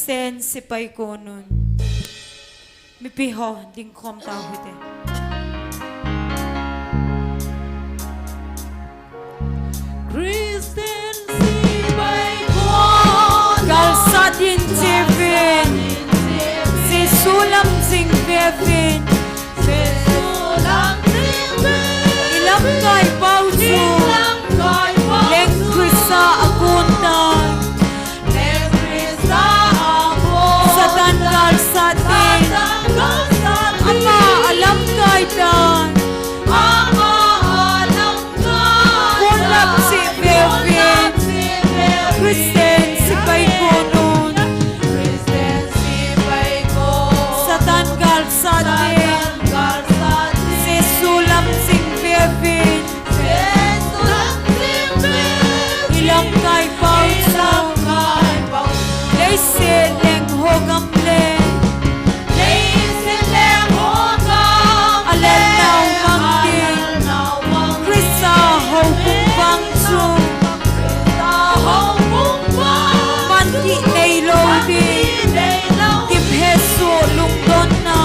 Kristen si pay ko nun. Mipiho, ding kom tao hite. Kristen si pay ko Kalsat din Jevin, si Sulam sing Bevin, si Sulam sing Bevin, ilam kay Pauso, leng Krista akuntan, sa tan kalsat din, ama alam kay dan, kunlap si Bevin, Kristen si pay ko nun, sa tan kalsat din, si Sulam sing Bevin, ilam kay Pauso, lay sileng hogam le, alel na umangkin, Krista ho kung bangso, manti nay lodi, kim heso lungdon na,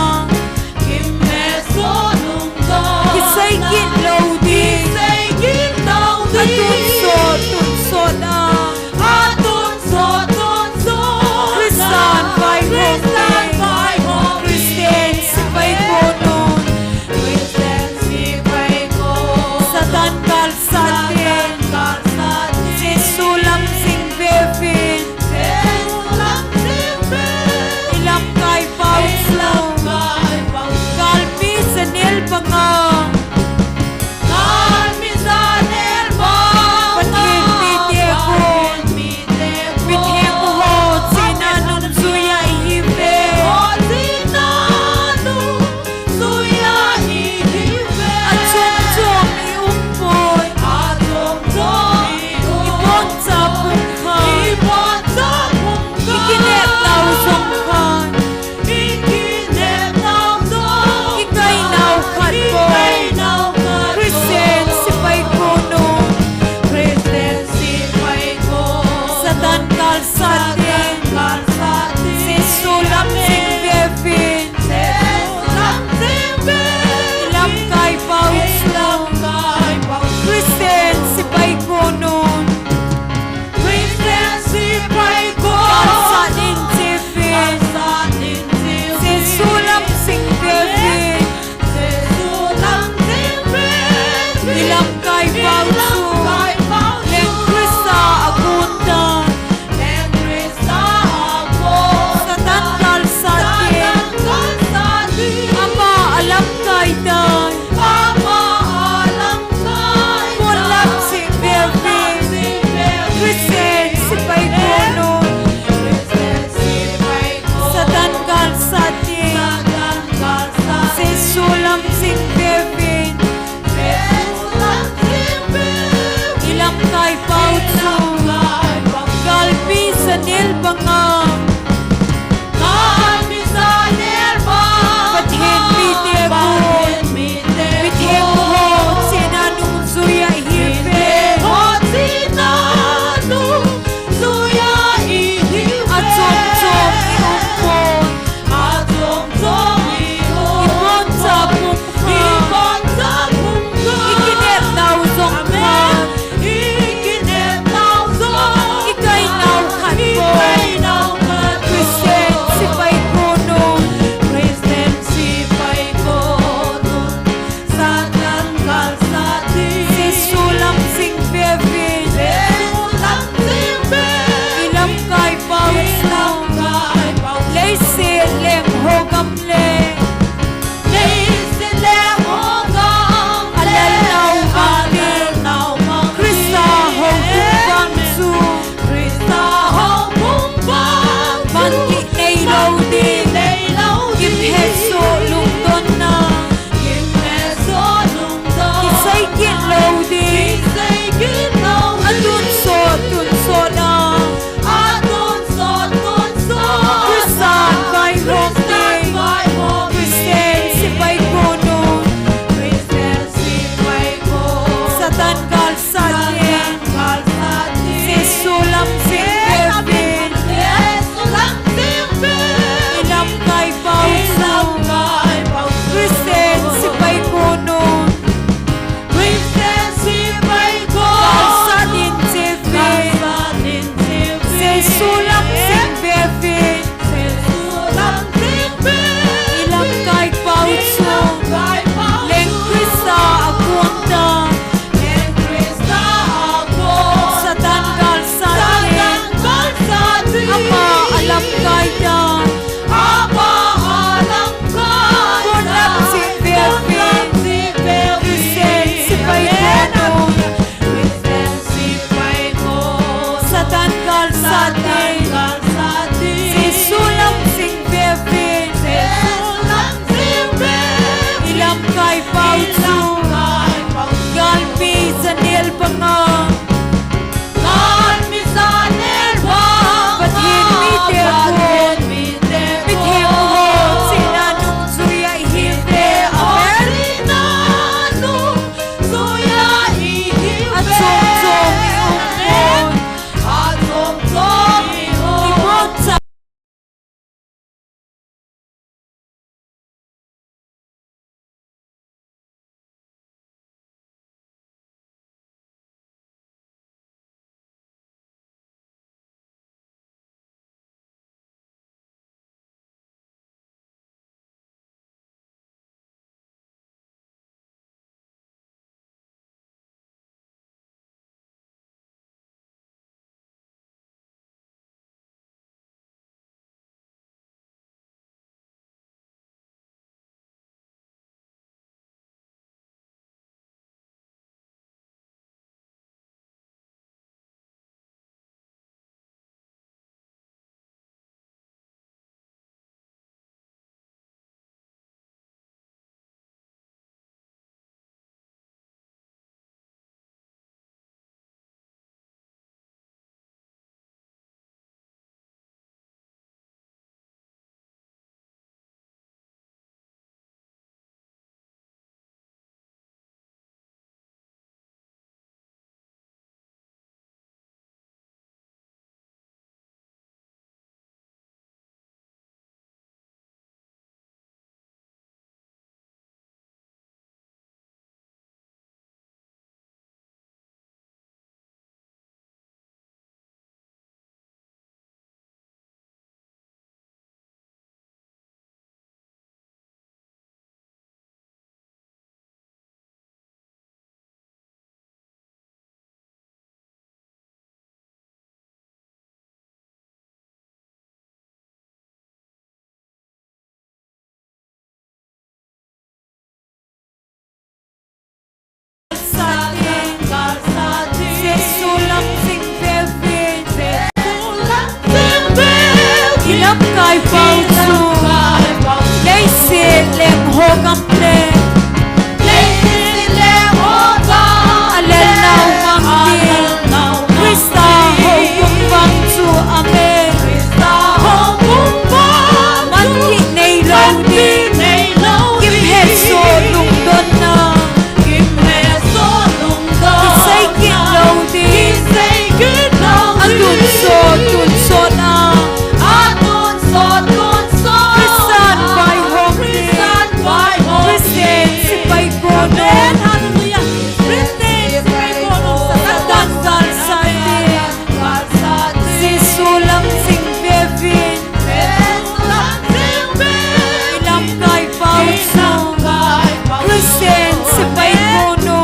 ilam kai pau chu lấy xe lem ho gam le alel nau mang ti Krista ho kum vang chu ame man ti nei lo ti kim he so lung don na say kin lo ti atun so na Christian by home Christian si pai ko no Satan gal sa ti si sulam sing bevin ilam kai pau so Christian si pai ko no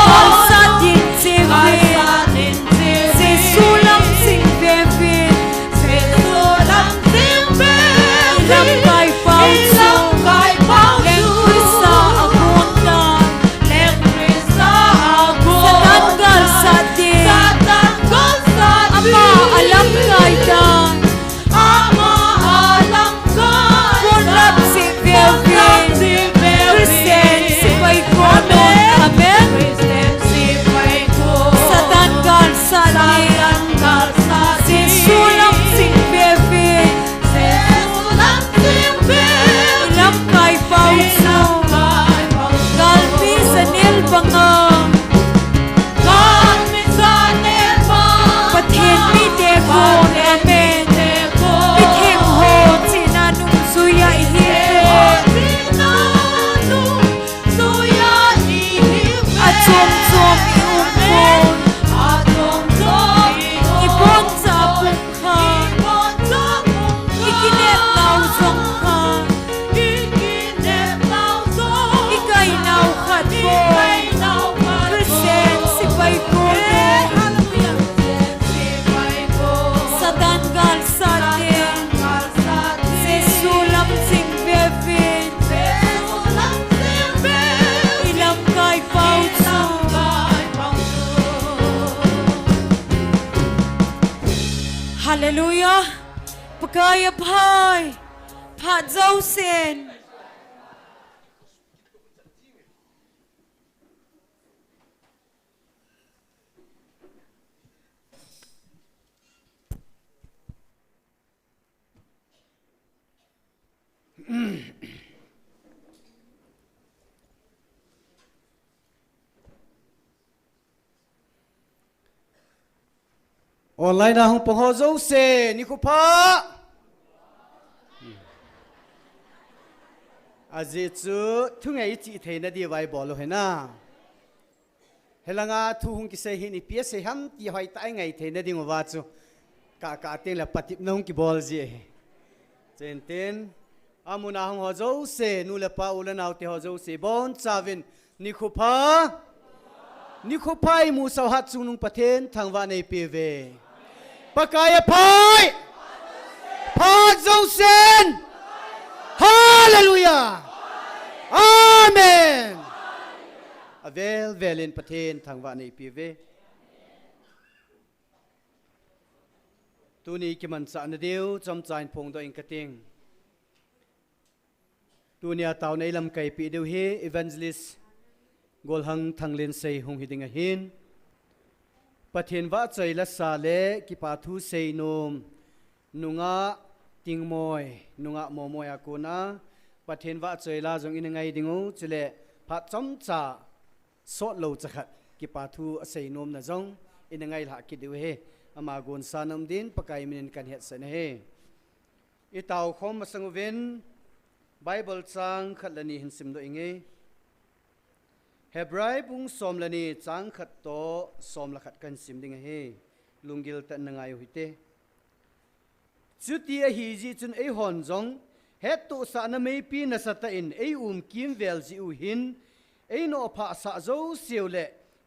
gal sa din si vin si sulam sing bevin ilam kai pau so leng Krista akunta Satan gal sa din ama alam kai dan Punlap si bevin Christian si pai ko no amen Satan gal sa din si sulam sing bevin ilam kai pau so gal pi sa nil banga pathen mi te ko amen bithem ho china num suya hi achom chom i ipon sa pung kha ikinet nau zong kha ikai nau khat bo Christian si pai ko Satan gal sa din si sulam sing bevin ilam kai pau chu Hallelujah Pagaya pai Phat dâu sen online na hong pangho zo se ni ko pa aje chu thungai chi theina di vai bolo hena helanga thu hung ki se hi ni pia se ham ti hoi tai ngai theina ding wa chu ka te la patip nong ki bol je chen ten amuna hong ho zo se nu la pa ula naw te ho zo se bon chavin ni ko pa i mu sau hat chung nung pathen thangwa nei pe ve Pakaya pai Phat dâu sen Hallelujah Amen Avel velin pathen thangwa nei pi ve tu ni ki man sa na deu chom chain phong do in kating tu nia taw nei lam kai pi deu he evangelist gol hang thanglen sei hung hiding a hin pathen wa chai la sa le ki pa thu sei nom nunga tingmoi nunga momoy akuna pathen wa chai la jong in ngai dingu chile phat chom cha so lo chakhat ki pa thu sei nom na jong in ngai la ki deu he ama gon sanam din pakai min kan het san he i taw khom masang ven bible chang khatlani hin sim do inge Hebrai pung som lani chang khat to som la khat kan sim ding he lungil ta nangai huite chuti a hi ji chun ei hon jong het to sa na mei pi na sata in ei kim vel ji u hin ei no pha sa zo siule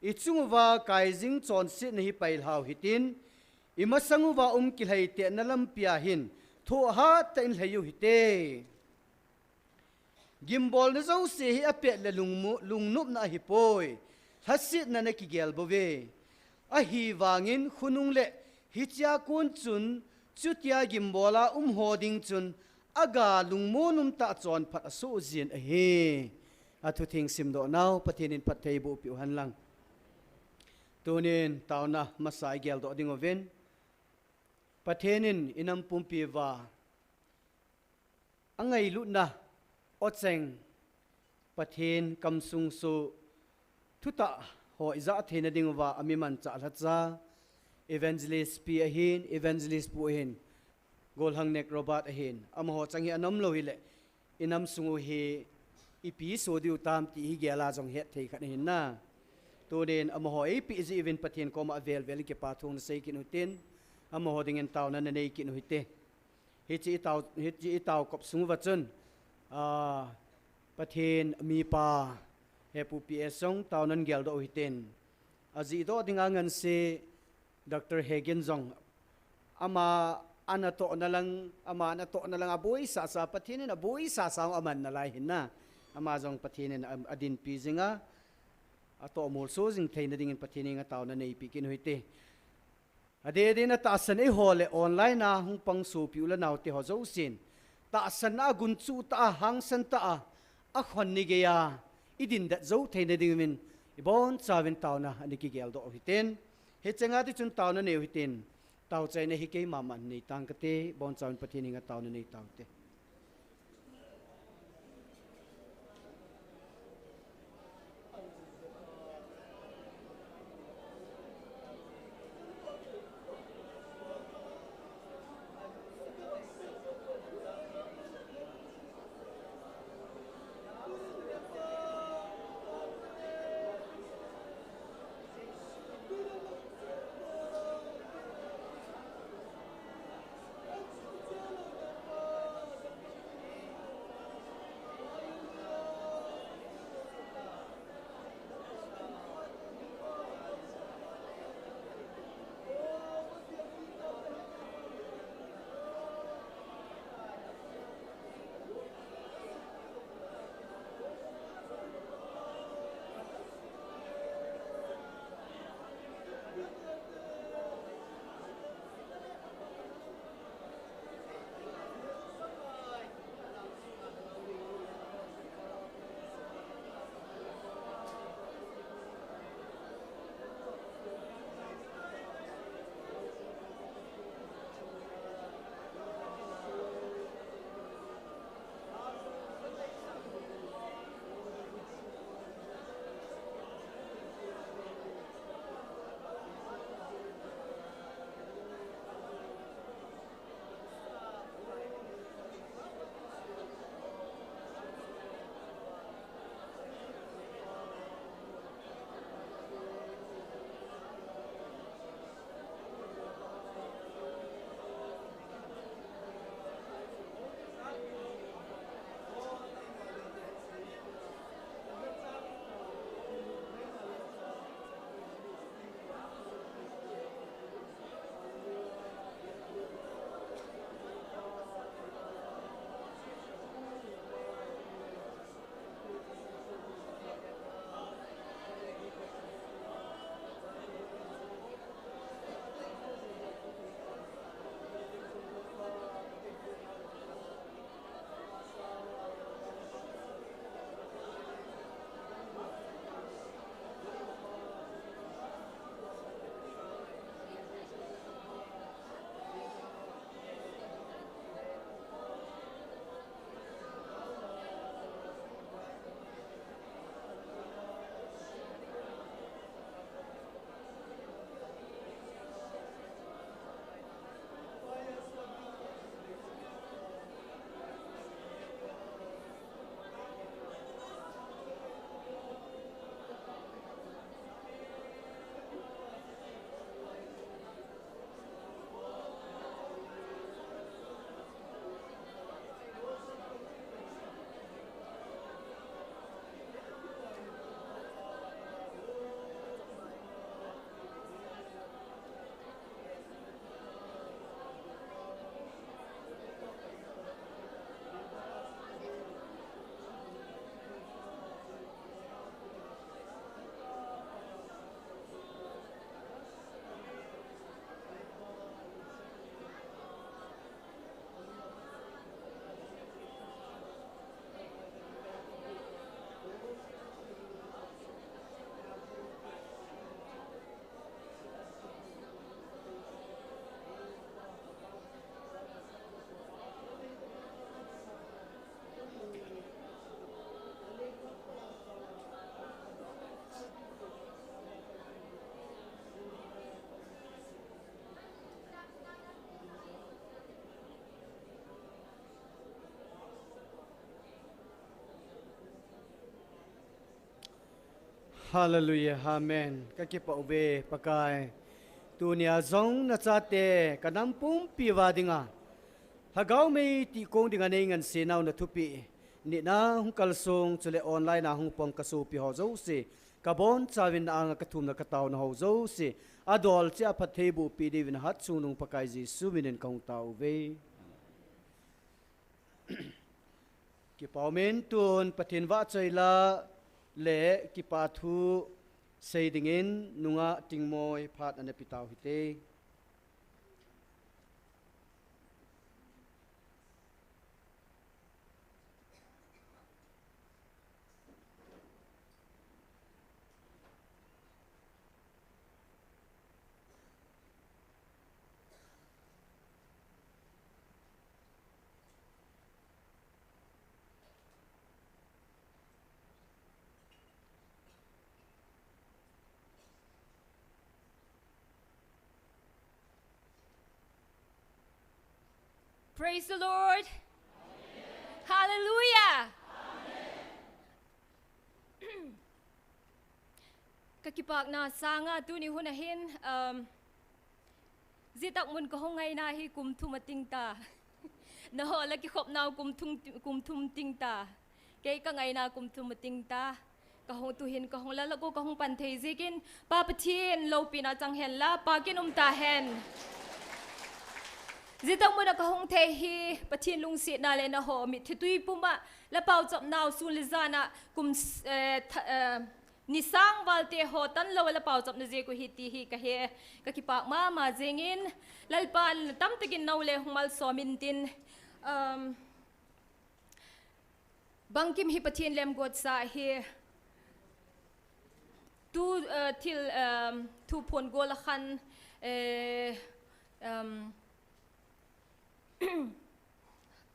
i chungwa kai jing chon si na hi pail hau hitin i masanguwa ki lai te na lam pia hin tho ha ta in layu hite gimbol na zo se hi apet le lungnup na hi poi hasit na ki gel bove a hi wangin khunung le hitia kun chun chutia gimbola hoding chun aga lungmonum ta chon phat asu zin a he athu thing sim do now pathenin pathei bu piu han lang tunin tauna masai gel do ding oven pathenin inam pumpi wa angai lu na ocheng pathen kamsung su thuta hoi za thena ding wa amiman cha la cha evangelist pi ahin evangelist pu hin gol hang nek robot ahin amho changi anam lo hi le inam sungu he ipi so diu tam ti hi gela jong het thei khan hin na to den amho ipi ji even pathen ko ma vel vel ke pa thung sei kin utin amho ding en taw na nei kin huite hi chi taw kop sungu wa chun pathen mi pa he pu pi song taw nan gel do hiten aji do dinga ngan se Dr. Hagen Zong ama anato na lang aboy sa pathinin aboy sa aman na lai hin na ama jong pathinin adin pizinga ato mol so jing thein ding pathinin nga taw na nei pikin hoite ade de na ta san e hole online na hung pang su piula naw te ho zo sin ta san na gun chu ta hang san ta a khon ni ge ya idin da zo thein ding min ibon chawin taw na ani ki gel do hiten he chenga ti chun taw na ne hitin taw chai na hi ke ma man nei tang ka te bon chawn pathini nga taw na nei taw te Hallelujah, Amen. Kakipa ube pakai. Tunia zong na chate kanampum piwadinga. Hagaw may tikong dinga ngan sinaw na tupi. Ni na hung kalsong chule online na hung pong kasupi ho zo si. Kabon chawin na ang katum na kataw na ho zo si. Adol si apathebu pidi win hat sunung pakai Jesu minin kong tao ve. Kipaumin tun patinwa chayla le kipathu seidingin nunga tingmoy phat ane pitaw hite. Praise the Lord. Amen. Hallelujah. Amen. Kakipak na sanga tu ni hunahin zitak mun ko ngay na hi kumtum atingta. Naho lagi khop na kumtum tingta. Kay ka ngay na kumtum atingta. Kahong tuhin kahong lalago kahong pantay zikin papatin low pinatang la pagin umtahen. Zitang mo na kahong tehi patin lung sit na le na ho mit titui puma la pau chap naw sun le zana kum nisang walte ho tan lo la pau chap na je ko hiti hi ka he ka kipak ma jengin lalpan tam tegin naw le humal somin tin bangkim hi patin lem god sa hi tu til tu pon gol khan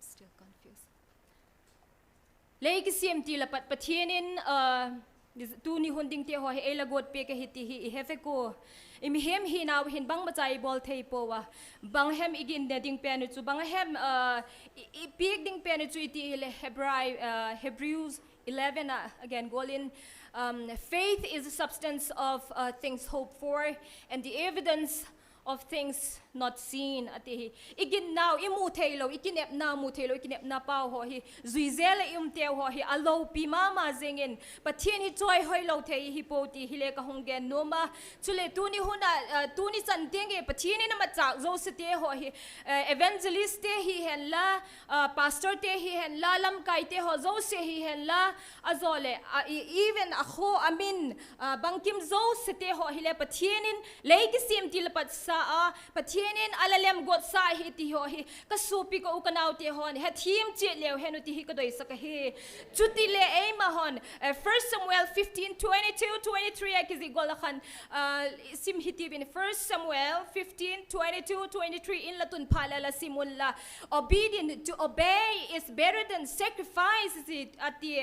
still confused. Legi CMT la patienin tu ni hunding te ho he elagot pe ke hiti hi hefe ko imhem hi naw hin bang machai bol thei po wa bang hem igin de ding pen chu bang hem pig ding pen chu iti le Hebrews 11 again golin faith is the substance of things hoped for and the evidence of things not seen ati igin now imutelo ikinep na mutelo ikinep na pau ho hi zuizela imteu ho hi alo pi mama zengin pathin hi choi hoi lo thei hi poti hi le ka honggen noma chule tuni huna tuni chantenge pathin na ma chak zo sete ho hi evangelist te hi hen la pastor te hi hen la lam kai te ho zo se hi hen la azole even a kho amin bangkim zo sete ho hi le pathinin leiki sim til pat sa pathin in alalem god sa hi ti ho hi ka supi ko ukanaw ti hon he thim che lew henu ti hi ko doi saka hi chuti le ei ma hon 1 Samuel 15:22-23 akizi golakhan sim hiti bin 1 Samuel 15:22-23 in latun phala la simulla obedient to obey is better than sacrifice it ati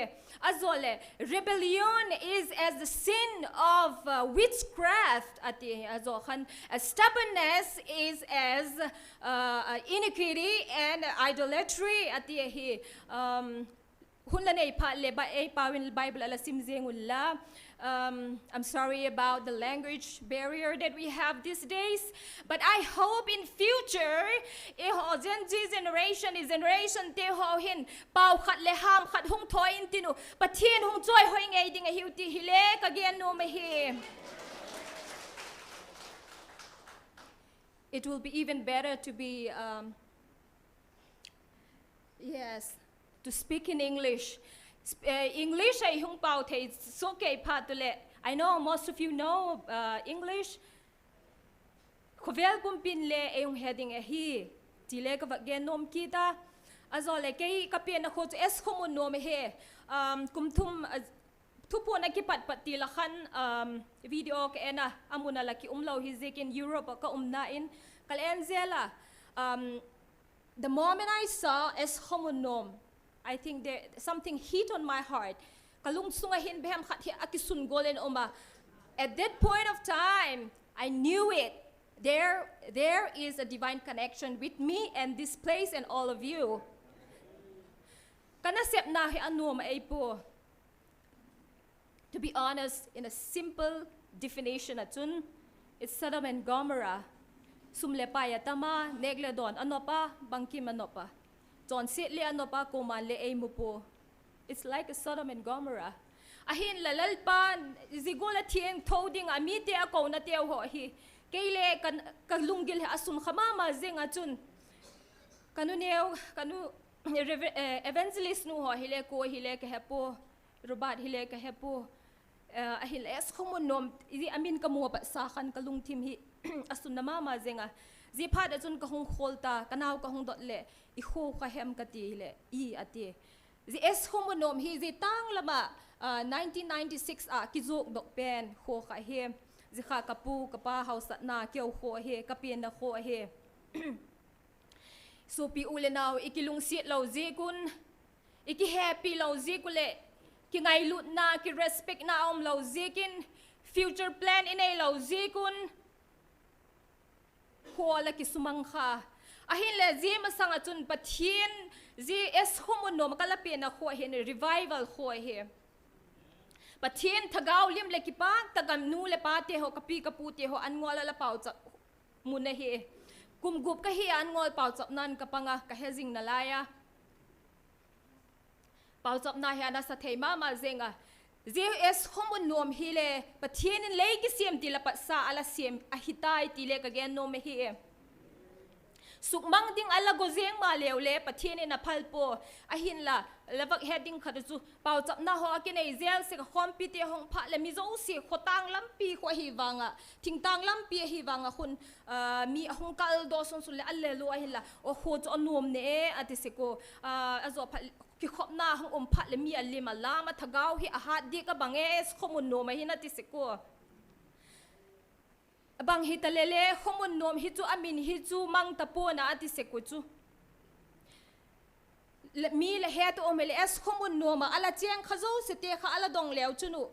azole rebellion is as the sin of witchcraft ati azokhan stubbornness is as iniquity and idolatry ati hi hunla nei pa le ba e pawin Bible ala simzengulla I'm sorry about the language barrier that we have these days, but I hope in future Gen Z generation is generation te ho hin pau khat le ham khat hung thoi in tinu pathin hung choi hoi ngai ding a hiuti hile ka gen no me hi. It will be even better to be to speak in English. English ay hung pau te so ke patule. I know most of you know English. Khovel kumpin le yung heading hi. Tile ka genom kita. Azole kay kapien ako es KHOMUNNOM he. Kumtum tupo na kipat patilakan video ke ena amuna laki umlaw hizik in Europe ka umnain kalenzela. The moment I saw es KHOMUNNOM, I think there something hit on my heart. Kalung sungahin behem khat akisun golen oma. At that point of time, I knew it. There is a divine connection with me and this place and all of you. Kana sep na hi anom ay po. to be honest in a simple definition atun it's Sodom and Gomorrah sumle pa yatama negle don anopa bangkim anopa John Sitley anopa kuman le ay mo po it's like a Sodom and Gomorrah ahin lalalpan zigula tieng toding amite ako na tiaw ho hi kayle kalunggil asun khamama zeng atun kanuneo kanu evangelist nu ho hile ko hile ke hepo robat hile ke hepo ahil es KHOMUNNOM izi amin kamu pa sa kan kalung tim hi asun na mama zenga zi phat ajun ka hung kholta kanaw ka hung dot le I kho ka hem ka ti le I ati zi es KHOMUNNOM hi zi tang lama 1996 a kizok dok pen kho ka hem zi kha kapu kapa house na kyo kho he kapien na kho he so pi ule naw ikilung sit law zi kun iki happy law zi kule ki ngai lut na ki respect na om law zikin future plan inay law zikun kuala ki sumang kha ahin le zi masang atun pathin zi es KHOMUNNOM kalapi na kho hin revival kho he pathin thagaw lim le ki pa tagam nu le pa te ho kapi kapute ho an ngola la pau cha mun he kum gup ka hi an ngol pau chap nan kapanga ka hezing na laya pau chap na hi ana sa thei mama zenga zi es KHOMUNNOM hi le pathin in lei ki siam ti la pa sa ala siam a hitai ti le ka gen no me hi sukmang ding ala go zeng ma lew le pathin in a phalpo ahin la lavak heading khadu chu pau chap na ho ki nei zel se ka khompi te hong pha le mi zo si khotang lampi kho hi wanga thingtang lampi hi wanga khun mi hong kal do son sul le alle lo ahila o kho cho nom ne ati se ko azo pha ki khopna hong pha le mi ali ma lama thagaw hi a hat di ka bange es KHOMUNNOM hi na ti se ko bang hi talele KHOMUNNOM hi chu amin hi chu mang tapo na ati se ko chu mi le het o mele es KHOMUNNOM ala cheng khazo se te kha ala dong lew chunu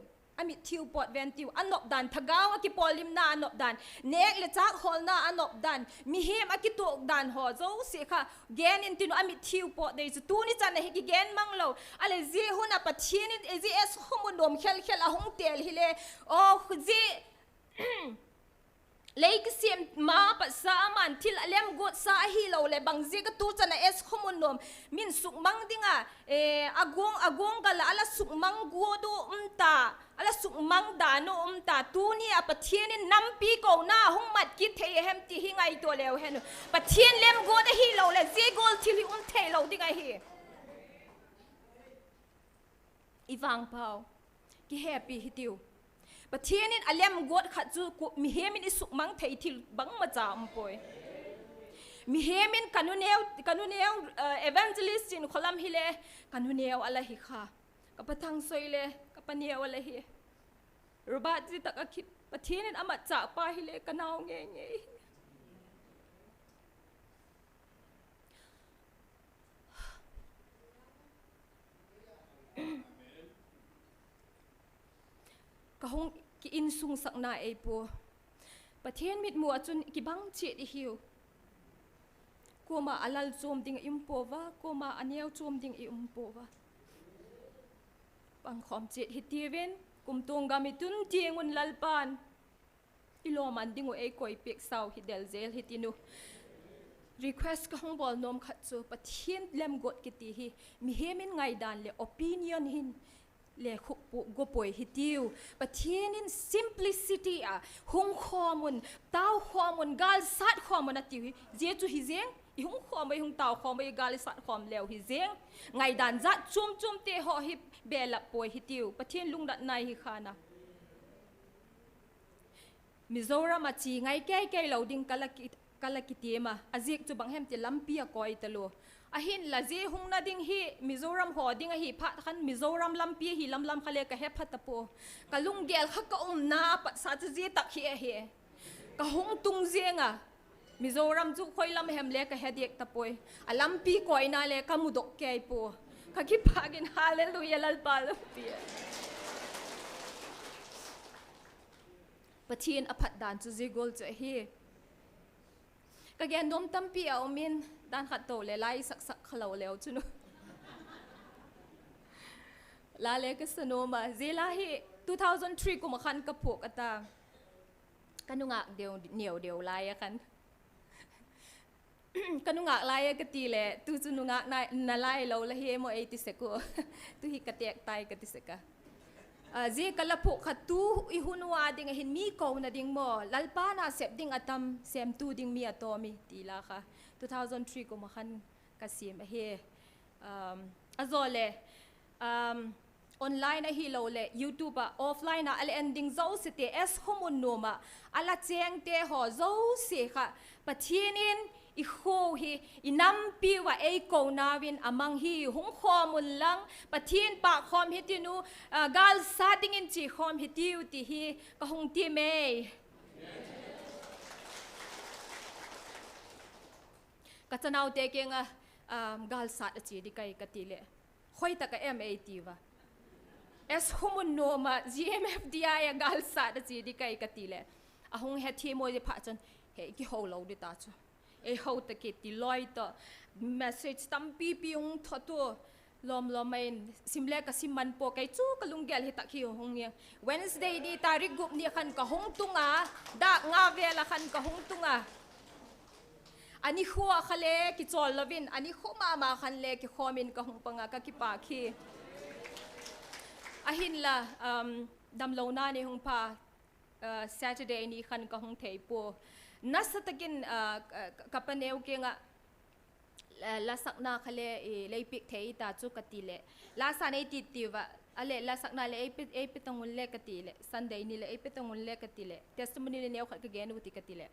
ami thiu pot ventiu anop dan thagaw ki polim na anop dan nek le chak hol na anop dan mi hem akitok dan ho zo se kha gen in tinu ami thiu pot de tu ni chan he ki gen manglo ale zi huna pathin ezi es KHOMUNNOM khel khel a hong tel hile o zi Lake siam ma pa sa man til alem got sa hi lo le bang zi ka tu chana es KHOMUNNOM min suk mang dinga agong kala ala suk mang go do ala suk mang da no tu ni a pathian in nampi ko na hung mat ki the hem ti hi ngai to lew hen pathian lem go da hi lo le zi gol til the lo dinga hi Ivang pau ki happy hitiu pathian in alem god khachu mi hemin isuk mang thei thil bang ma cham poi mi hemin kanuneu evangelist in kholam hile kanuneu ala hi kha kapathang soile kapaneu ala hi robat ji tak akhi pathian in ama cha pa hile kanaw nge nge kahong ki insung sakna ei po pathian mit mu achun ki bang che di hiu koma alal chom ding impova koma aneu chom ding impova pang khom che hi tiven kum tong ga mi tun tiengun lalpan ilo man dingo ei koi pek sau hi del zel hi tinu request ka hong bol nom khat chu pathian lem got ki ti hi mi hemin ngai dan le opinion hin le khuk pu go poi hitiu pathian in simplicity a hung khomun taw khomun gal sat khomun ati je chu hi zeng i hung khom hung taw khom gal sat khom lew hi zeng ngai dan za chum te ho hi bela poi hitiu pathian lungdat nai hi khana Mizoram achi ngai kai loading kalakitema azik chu bang hem te lampia koi talo ahin la je hung na ding hi Mizoram ho ding hi phat khan Mizoram lampi hi lam khale ka he phatapo kalung gel kha ka na pa sa je tak hi he ka hung tung zenga Mizoram chu khoi lam hem le ka he dek tapoi alampi koi na le ka mudok kai po ka ki pagin hallelujah lal pal pi pathian aphat dan chu je gol chu hi ka gen nom tampi a omin dan khat to le lai sak khalo lew chunu la le ka sanoma zela hi 2003 ko makan kapok ata kanunga dew laya kan kanunga laya katile tu sununga na lay lo lahi mo 80 ko tu hi katek tay katiseka je kalapok khatu ihunwa ding hin mi ko na ding mo lalpa na sep ding atam sem tu ding mi atomi tila ka 2003 ko makan kasim he azole online a hilo le YouTube offline a ale ending zo site es KHOMUNNOM ala cheng te ho zo se kha pathinin I ho hi inampi wa e ko nawin amang hi hung khomun lang pathin pa khom hi tinu gal sating in chi khom hi tiu ti hi ka hung ti me ka chanau te ke nga gal sat chi di kai katile khoi ta ka MAT wa es KHOMUNNOM GMFDI gal sat chi di kai katile ahung he thi mo je pha chon he ki ho lo di ta chu e ho ta ke ti loi to message tam pi ung thotu lom main simle ka simman po kai chu kalunggel hi ta khi hong ya Wednesday di tarik gup ni khan ka hong tunga da nga vela khan ka hong tunga ani khuwa khale ki chol lovin ani khoma ma khan le ki khomin ka hong panga ka ki pa khi ahin la damlo na ni hong pa Saturday ni khan ka hong thei po nasatakin kapanew ke nga lasakna khale leipik thei ta chu katile lasa nei titiva ale lasakna le epitangul le katile Sunday ni le epitangul le katile testimony le new khat ka genu ti katile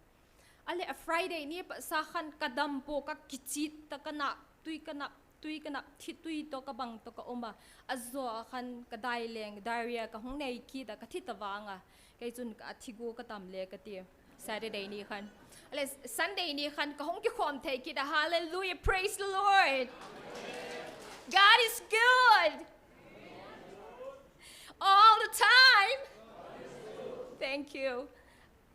ale a Friday ni sa khan kadam po ka kichit ta kana tui kana thitui to ka bang to ka oma azo khan kadai leng diarrhea ka hong nei ki da ka thitawanga kai chun ka thigu ka tam le ka ti Saturday ni khan ale Sunday ni khan ka hong ki khom thei ki da hallelujah praise the Lord God is good all the time thank you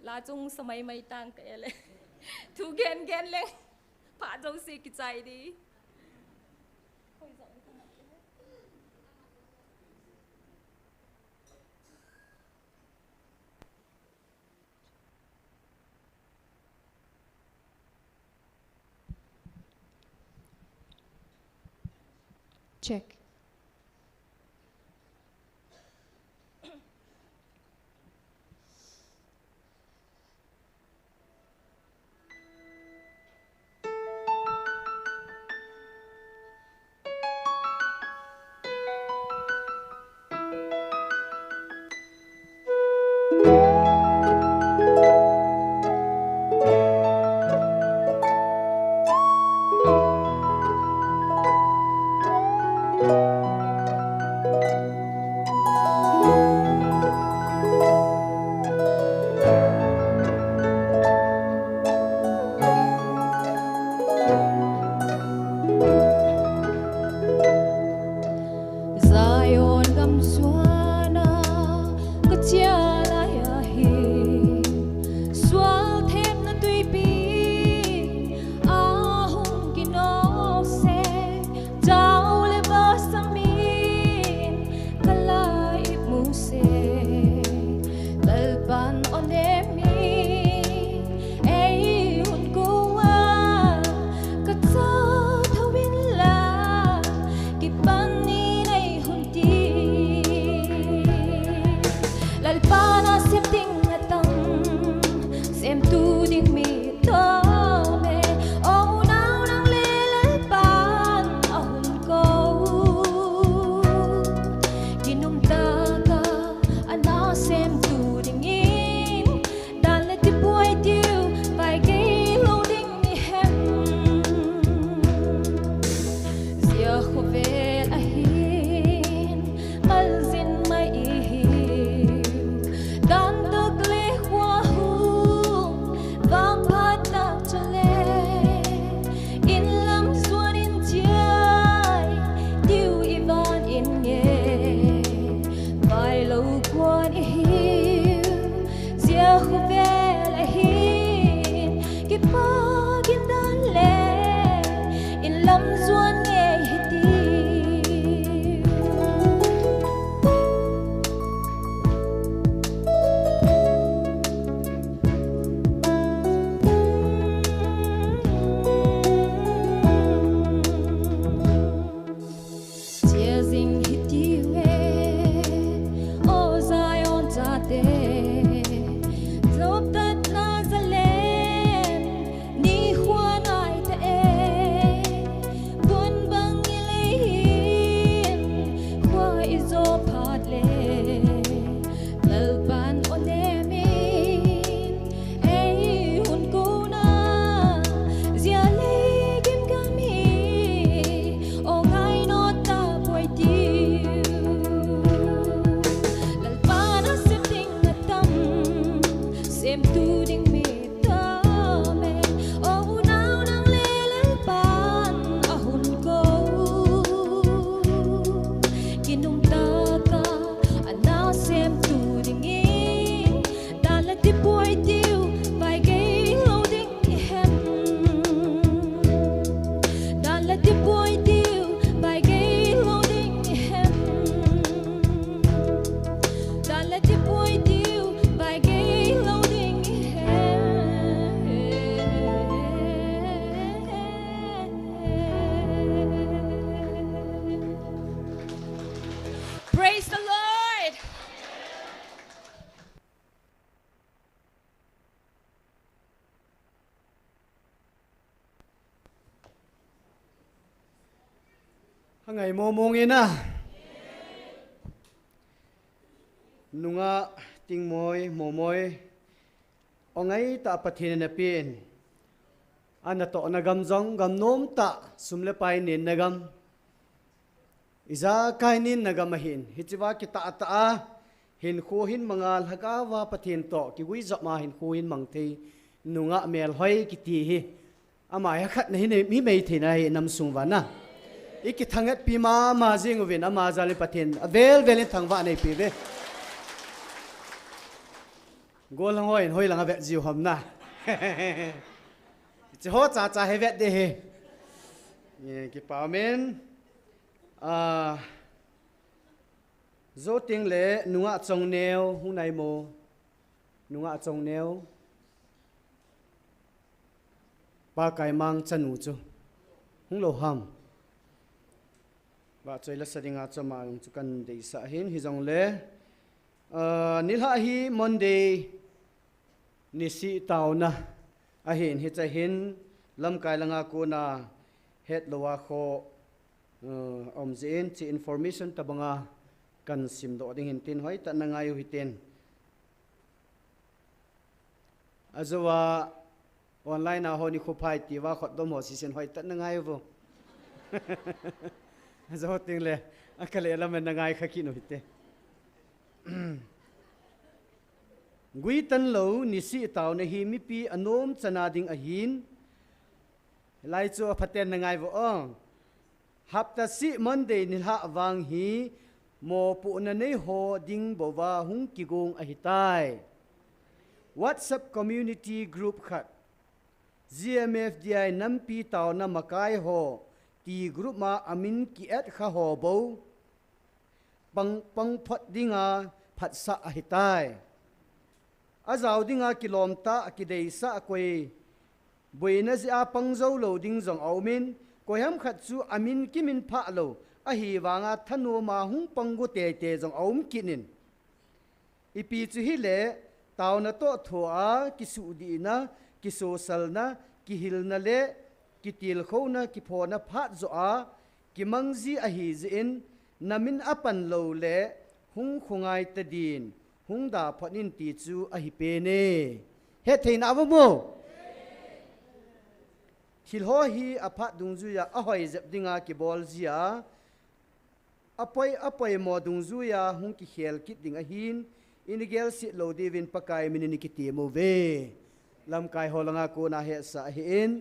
la chung samai mai tang ka ele tu gen le pa jong si ki chai di check Hangai mo mongina. Nunga tingmoy momoy. Ongai ta pathin na pin. Ana to nagam jong gam nom ta sumle pai nin nagam. Iza kainin nagamahin. Hitiwa kita ata hin khuhin mangal hagawa pathin to ki wi zama hin khuhin mangthei nunga mel hoi kiti hi. Amaya khat na hin mi mei thina hi nam sungwana. Iki thangat pi ma jing win ama jali pathin avel velin thangwa nei pi ve. Gol hoi hoi langa ve jiu hamna. Chỉ hốt cha hay vẹt đi he, cái bảo men, dỗ tiếng lệ nung trồng neo hôm nay mồ nung trồng neo, ba cái mang chân ủ chu, hung lâu ham, và chơi là sao đi ngã cho mà chúng cần để sợ hin hi dòng lệ, nila hi Monday, nisi tàu na. Ahin hi cha hin lam kai langa ko na het lowa kho omzin chi information tabanga kan sim do ding hin tin hoi ta na ngai hi ten azawa online a ho ni kho phai ti wa khot dom ho si sen hoi ta na ngai vo azawa ting le akale lam na ngai kha ki no hi te Gui tan lo ni si tao na hi mi pi anom chana ding a hin lai chu phaten na ngai vo ong hapta si Monday ni ha wang hi mo pu na nei ho ding bo wa hung ki gong a hitai WhatsApp community group khat GMFDI nampi tao na makai ho ti group ma amin ki at kha ho bo pang phot dinga phat sa a hitai Azau dinga kilomta akidei sa koi buina zia pangzo lo ding zong aumin koyam khat chu amin kimin pha lo a hi wanga thanu ma hung pangu te te zong aum kinin ipi chu hi le taw na to thoa kisu di na ki social na ki hil na le ki til kho na ki pho na pha zo a ki mangzi a hi zin namin apan lo le hung khungai ta din hung da phanin ti chu a hi pe ne he thein awu mo thil ho hi apha dungzu ya a hoi zep dinga ki bol zia apoi mo dungzu ya hung ki khel kit ding a hin inigel si lo divin pakai minini ki ti mo ve lam kai holanga ko na he sa hi in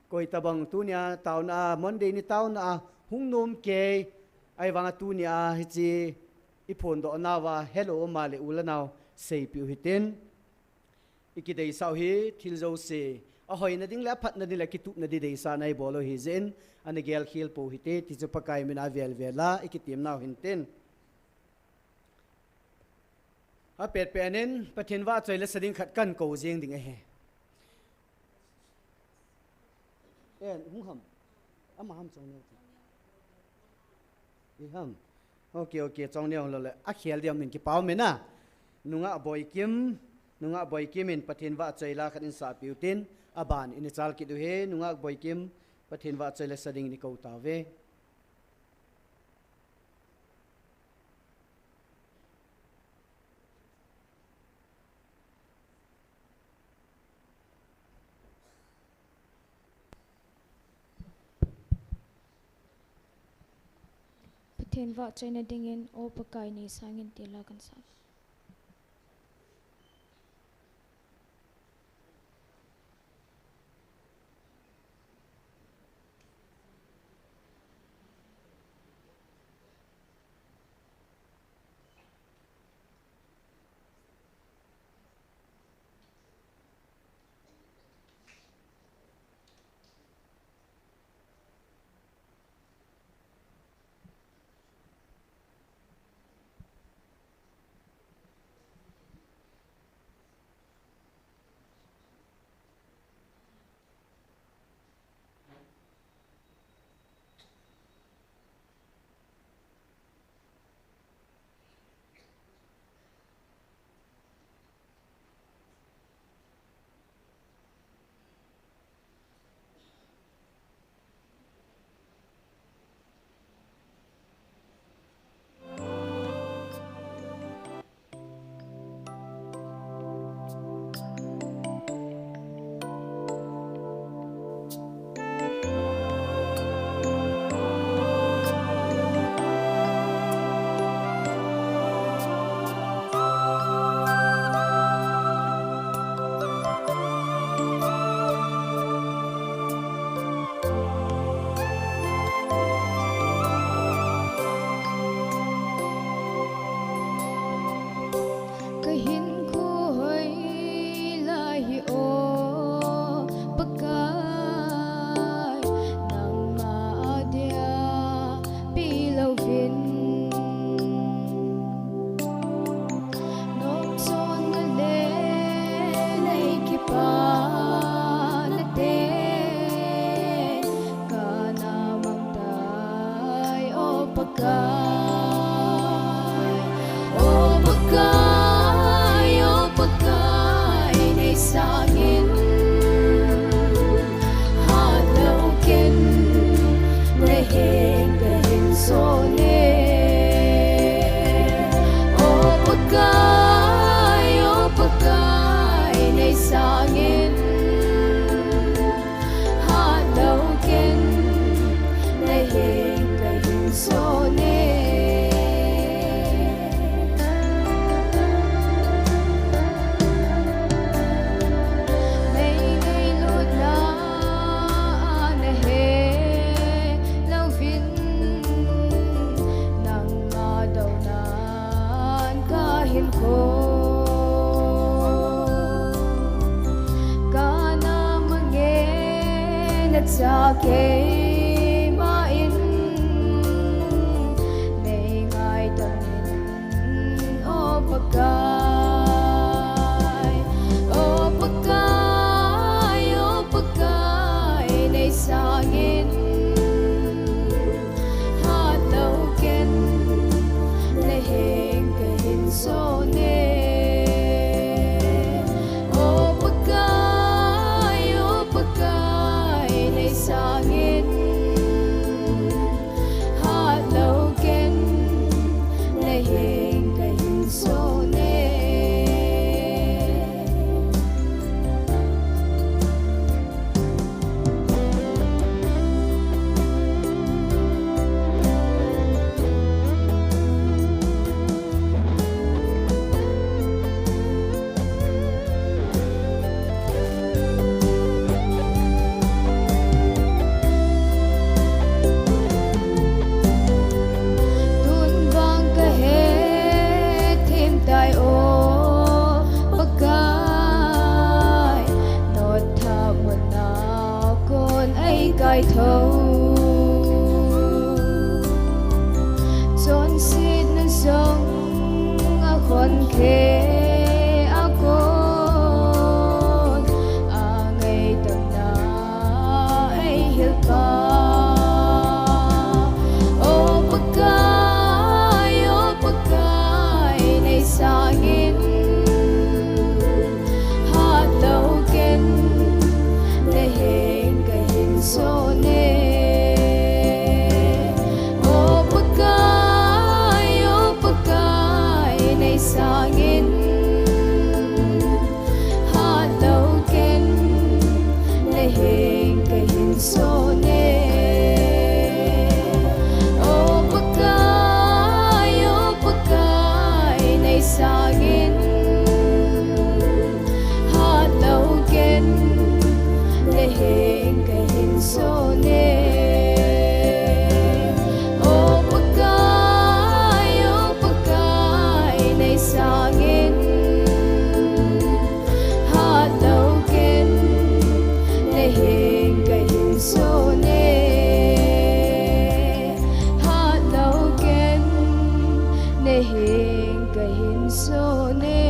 koi tabang tunya tauna Monday ni tauna hung nom ke ai wanga tunya hi chi ipon do nawa hello male ulanaw sei piu hitin ikidei sau hi thilzo se a hoina ding la phat na ding la kitu na di dei sa nai bolo hi zen an gel khil po hite ti chu pakai mina vel vela ikitim naw hinten a pet penin pathin wa choi la sading khat kan ko jeng ding a he en hung ham ama ham chong ne ham okay chong ne lo le a khel diam min ki paw me na nunga boy kim in pathin wa chaila khatin sa piutin aban in chal ki du he nunga boy kim pathin wa chaila sading ni ko ta ve Pathin wa chaina dingin o pakai ni sangin tila kan sa pakai nei sangin hat lo ken nei heng gahin sone pakai nei sangin hat lo ken nei heng gahin sone sa kay main nay ngay tangin o pagkay nay sangin hat lâu ken nay heng kahin sone sangin hat lâu ken nay heng kahin sone cài thâu chốn xít nâng sông khôn khê côn ngày tầm na ấy hiểu ba ô pakai này sangin hat lâu ken nay heng kahin sone ô pakai nay sangin hat lâu ken nay heng kahin sone ô pakai nay sangin hat lâu ken nay heng kahin sone ô pakai nay sangin hat lâu ken nay heng kahin sone hat lâu ken nay heng kahin sone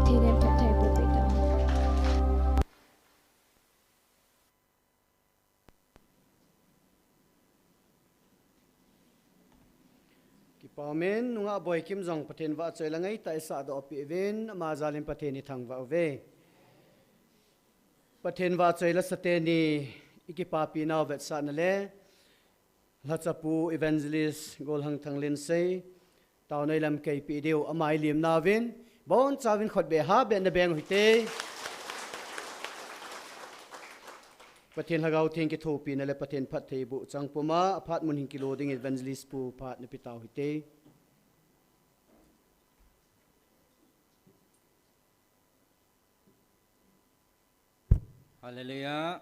thì nên phát thầy bố bị đau Pamen nunga boy kim jong pathen wa choi langai ta sa do pi ven ma zalim pathen ni thang wa ve pathen wa choi la sate ni ikipa pi naw vet sa na le lachapu evangelist gol hang thanglin sei taw nei lam kai pi deu amai lim na vin bon chawin khot be ha be na beng huite pathen hagau theng ki tho pi na le pathen phat thei bu changpuma aphat mun hin kilo ding evangelist pu phat na pitaw huite Hallelujah.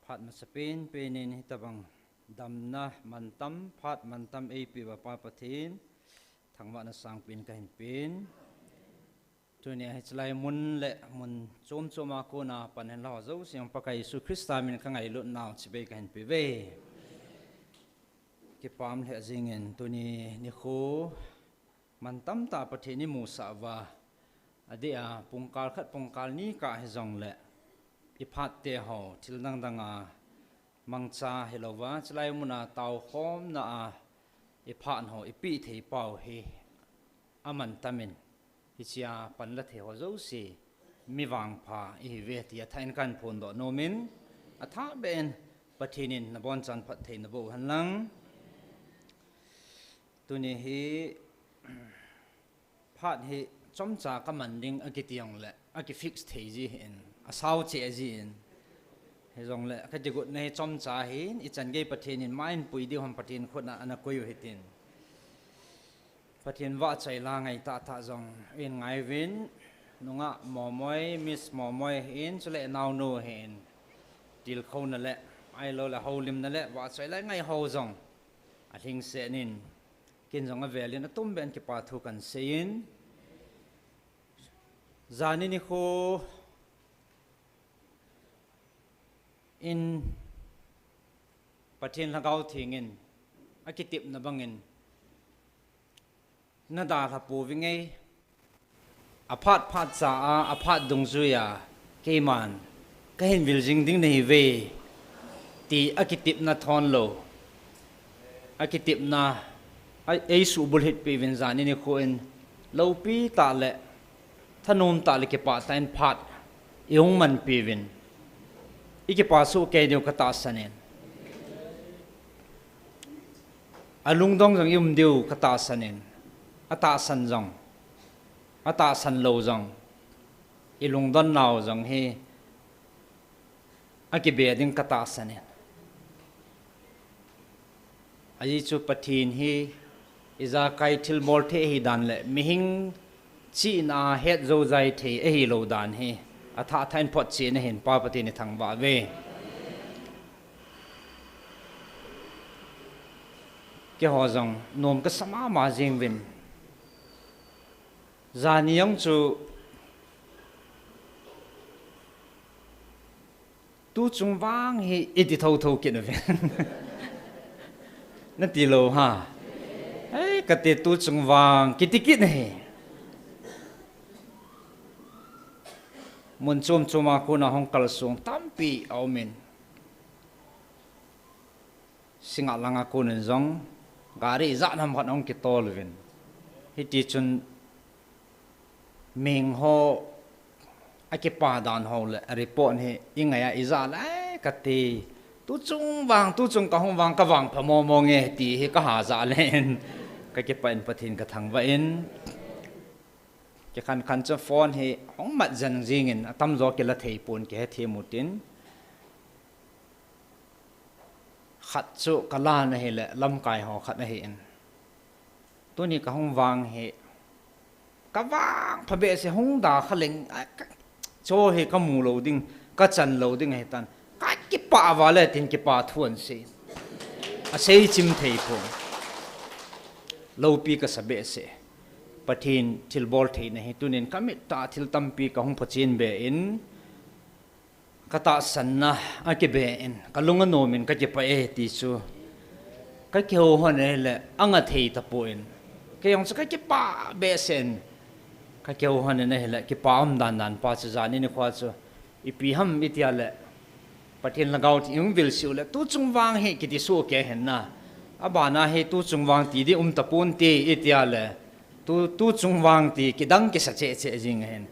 Phat masapin penin hitabang damna mantam phat mantam ei pi wa pa pathin thangwa na sangpin kahin pin tunia hichlai mun le mun chom choma ko na panen la zo siang pakai Yesu Krista min kangai lu naw chibe kahin pi ve ki pam le jingen tuni NIKHO mantam ta pathini mu sa wa adia pungkal khat pungkal ni ka he jong le iphat te ho thil nang danga mangcha helova chlai muna tau khom na a iphan ho ipi thei pau hi aman tamin hichia panla the ho zo si mi wang pha I ve tia thain kan phun do nomin atha ben pathinin na bon chan phat thein bo hanlang tuni hi phat hi chomcha ka manding akitiang le aki fix thei ji in asau che ji in he jong le ka digut nei chomcha hi I chan ge pathinin main pui di hom pathin khona ana koyu hitin pathin wa chai la ngai ta tha jong in ngai win nunga momoi miss momoi in chule naw no hen til khona le ai lo la holim na le wa chai la ngai ho jong a thing se nin kin jong a velin atum ben ki pa thu kan sein zani ni kho in pathin lagau thingin akitip na bangin na da tha pu wingai aphat phat cha a aphat dungzuya keman ka hin building ding nei ve ti akitip na thon lo akitip na ai su bul hit pe vin zani ni kho in lo pi ta le thanum ta le ke pa tain phat yong man pi vin iki pa su ke dio ka ta sanen alung dong jang yum dio ka ta sanen ata san jong ata san lo jong ilung don naw jong he aki be ding ka ta sanen aji chu pathin hi iza kai thil mol the hi dan le mihing chi na het zo zai the e hi lo dan hi atha thain phot chi na hin pa pati ni thang ba ve ke ho jong nom ka sama ma jing win zaniyang chu tu chung wang hi iti thau thau kin ve na ti lo ha ai ka te tu chung wang kitikit ne mun chum chuma kuna hong kal sung tampi aumin singa langa kun zong gari za nam phat ong ki tol vin hi ti chun ming ho ake pa dan ho le report he ingaya iza la ka te tu chung ka hong wang ka wang phamo mo nge ti hi ka ha za len ka ke pan pathin ka thang wa in ke kan cha phone he hong mat jan jing in atam zo ke la thei pun ke the mutin khat chu kala na he le lam kai ho khat na he in tu ni ka hong wang he ka wang phabe se hong da khaleng cho he ka mu lo ding ka chan lo ding he tan ka ki pa wa le tin ki pa thuan se a sei chim thei pho lo pi ka sabe se pathin thil bol thei na he tunin kamit ta thil tampi ka hong phachin be in kata sanna ake be in kalunga nomin ka ke pa e ti chu ka ke ho hone le anga thei ta po in ke yong sa ka ke pa be sen ka ke ho hone ne le ke pa am dan pa chu zani ni khwa chu ipi ham itia le pathin lagau ti yung vil siu le tu chung wang he ki ti su ke hen na abana he tu chung wang ti di ta pun ti itia le tu chung wang ti ki dang ke sa che jing hen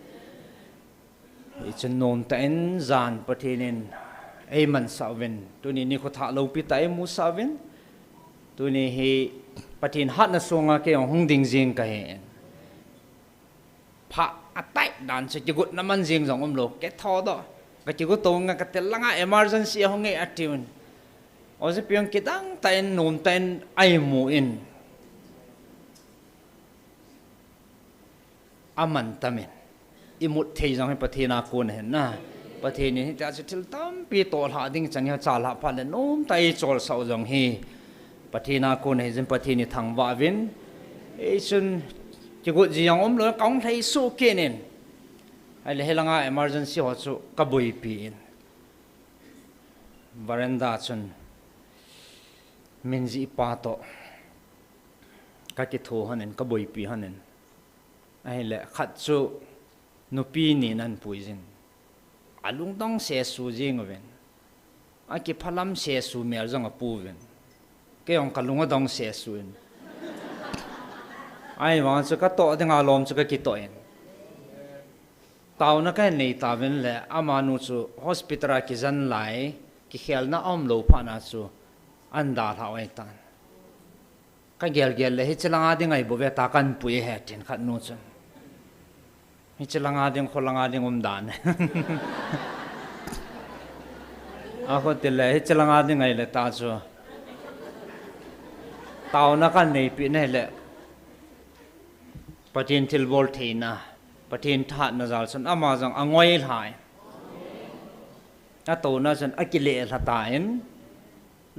ichun nom ta en zan pathinin ei man sawin tuni ni kho tha lo pi tai mu sawin tuni hi pathin hat na songa ke hong ding jing ka hen pha atai dan se ki gut naman jing jong lo ke tho do ka ki gut to nga ka tel langa emergency hong nge atun oje piang ki dang ta en nom ta en ai mu in aman tamen imut thei jang pathina kun hen na pathini ta thil tam pi tol ha ding chang ya chal ha pha le nom tai chol sau jong hi pathina kun he jin pathini thang wa win e chun ki gu ji yang lo kong thei su ke nen ai le helanga emergency ho chu ka bui pi in varanda chun minji pa to ka ki tho hanen ka bui pi hanen ai le khat chu nupi ni nan puizin alung dong se su jing wen aki phalam se su mer jong a pu ven ke ong kalunga dong se suin ai wa chu ka to denga lom chu ka ki to en tau na ka nei ta ven le amanu chu hospital ki zan lai ki khel na om lo pha na chu anda tha oi tan ka gel gel le hi chalanga ding ai bo ve ta kan pui he tin khat nu chu hi chalanga ding kholanga ding dan a ko te le hi chalanga ding ai le ta chu tau na kan nei pi ne le patin til bol theina patin that na zal san ama jang angoi hai a to na san akile la ta en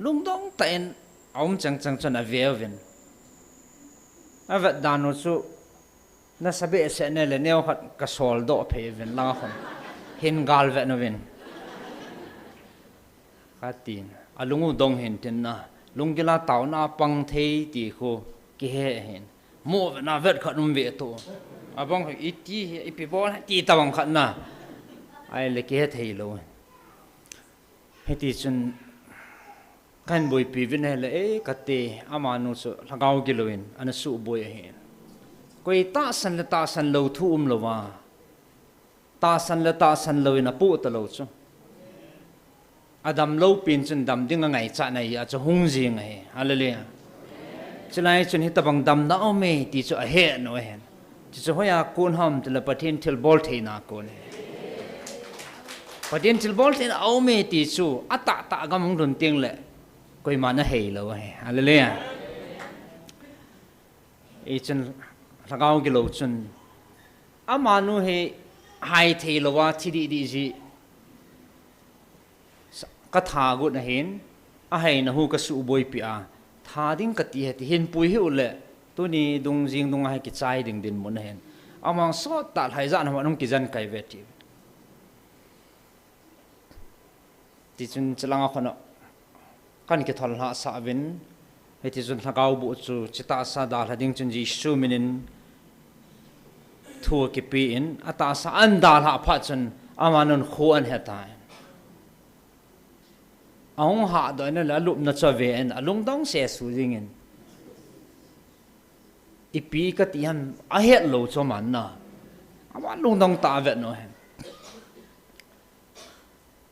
lung dong ten ông chẳng chân à về vin à vật đàn nó su na sabe sẽ này là neo hạt cá sấu đỏ phê vin la không hin gal vậy nó vin cái tin à lung dong hin tin na lung cái la tàu na băng thế thì cô cái hệ hin mua na vật khát nôm về to à băng ít tí ít bị bỏ tí tao băng khát na ai lấy cái hệ thế luôn hệ tí chân kan boy pi vin hele e kate amanu so lagaw giloin ana su boy hen koi ta san lo thu lowa ta san loin a pu ta lo chu adam lo pin chun dam ding ngai cha nai a chu hung ji ngai hallelujah chlai chun hi tabang dam na o me ti chu a he no hen chi chu hoya kun ham til pathin til bol theina kon pathin til bol theina o me ti chu ata ta gam run ting le coi mà nó hề lâu hay, hallelujah. Ý chân là cao cái lâu chân, mà nó hay hai thầy lâu à thì đi gì, cái thà gút là hen, hay nó hu cái sự bồi bịa, thà đinh cái thì hen bùi hiệu lệ, tôi đi đông riêng đông hay cái trái đinh đinh muốn hen, mà sót tại hay dạn họ nông cái dân cái về thì chân chỉ là con kan ke thol ha sa vin heti zun thagau bu chu chita sa dal hading chun ji su minin thua ke pi in ata sa an dal ha pha chun amanon khu an heta ong ha do na la lup na cha ve en alung dong se su jing in ipi ka tian a het lo cho man na ama lung dong ta ve no hen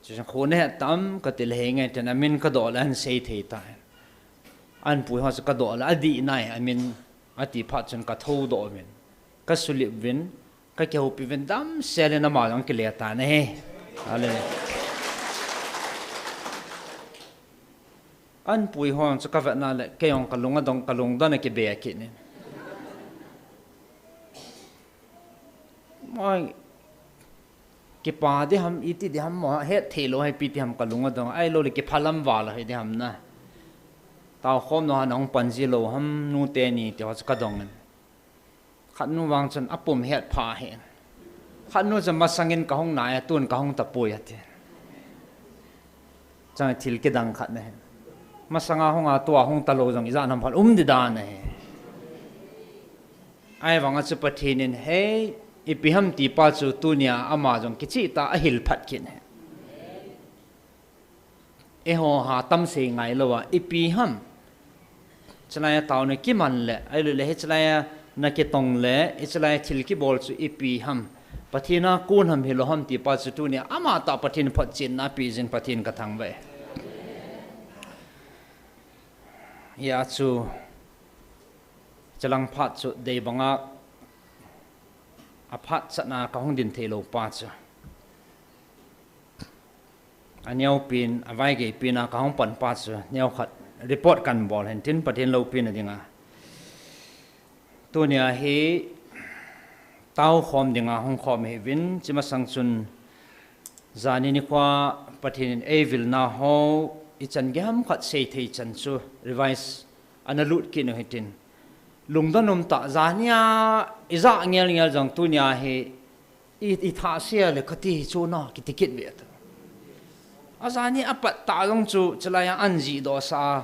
chỉ khôn hết tắm cái tiền hệ ngay trên mình cái đó là anh xây thế ta anh bùi họ sẽ cái đó là adi này mình adi phát trên cái thâu đó mình cái số liệu vin cái kiểu bị vin đam xe lên mà trong cái lệ ta này anh bùi họ sẽ cái vật nào là cái ông cái lông đó là cái bè kia này mọi cái pa đi ham ít đi ham mà hết thế lo hay pi đi ham cả lung đó ai lo cái phalam vào hay đi ham na tao khom nó nong pan gì lo ham nu te ni thì họ cái dong khát nu vang chân apum hết pa hết khát nu chân masangin ka hong nai tuôn ka hong tapui hết chẳng thil cái đằng khát này masanga hong tua hong talo jong izan ham phal đi đan này ai vang chu pathin hey ipiham ti pa chu tunia ama jong kichi ta ahil phat kin e ho ha tam se ngai lowa ipiham chlaya taw ne ki man le ai le he chlaya na ke tong le e chlaya thil ki bol chu ipiham pathina kun ham hilo ham ti pa chu tunia ama ta pathin phat chin na pi jin pathin ka thang ve ya chu chalang phat chu dei banga aphat sana ka hong din thelo pa cha anyau pin avai ge pina ka hong pan pa cha nyau khat report kan bol hen tin pathin lo pin adinga tunia he tau khom dinga hong khom he vin chima sangchun zani ni kwa pathin evil na ho ichan gam khat sei thei chan chu revise analut kin hetin lungdanom ta zania iza ngel ngel jang tunia he i tha sia le khati chu na ki ticket ve ta azani apat ta long chu chalaya anji do sa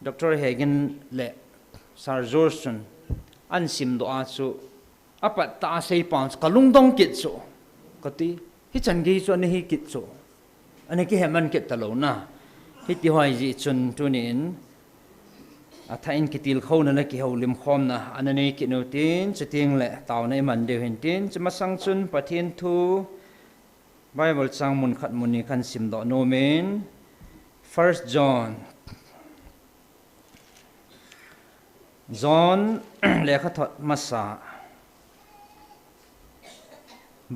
dr hagen le sar jorson an sim do a chu apat ta sei pans ka lungdong kit chu kati hi chan gi chu ne hi kit chu ane ki heman kit ta lo na hiti hoi ji chun tunin athain kitil khona la ki holim khomna anani kinutin chiting le tawnei man de hintin chimasang chun pathin thu Bible chang mun khat muni kan sim do no men 1 John lekha thot masa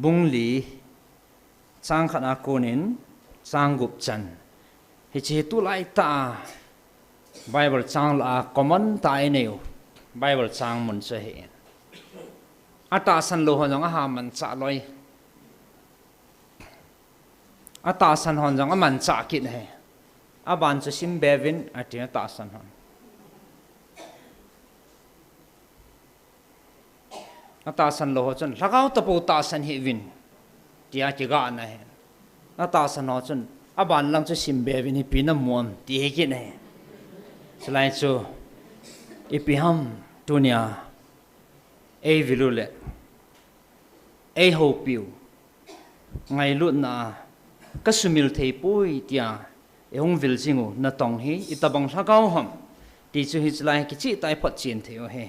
bungli chang khana konin chang gup chan hi chi tu lai ta Bible chang la common ta eneu Bible chang mun che he ata san lo honong ha man cha loi ata san honong man cha kin he aban che sim bevin atia ta san hon ata san lo ho chun lagau ta po ta san hi win tia ki ga na he ata san ho chun aban lang che sim bevin hi pinam muam ti he kin he selai chu ipiham dunia ei vilule ei ho piu ngai lut na kasumil thei pui tia ehong vil jingu na tong hi itabang lagau ham ti chu hi selai ki chi tai phat chin theo he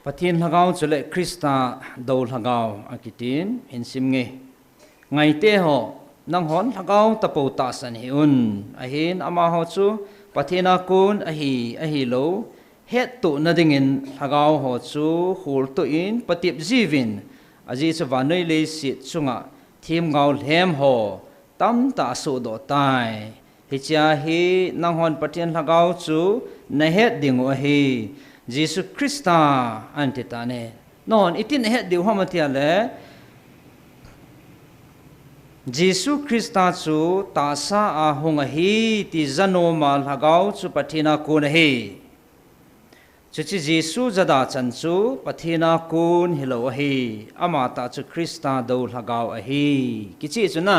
pathin lagau chule krista do lagau akitin hinsim nge ngai te ho nang hon lagau tapo ta san hi un ahin ama ho chu pathina kun ahi lo het tu na dingin lagau ho chu hul tu in patip jivin aji chu vanoi le si chunga thim ngau hem ho tam ta su do tai hi cha hi nang hon pathin lagau chu na het ding o hi Jesus Christa antitane non itin het diu hamatia le Jesus Christa chu ta sa a hunga hi ti zano mal hagau chu pathina kun hi chuchi Jesus zada chan chu pathina kun hilo hi ama ta chu Christa do hagau a hi kichi chu na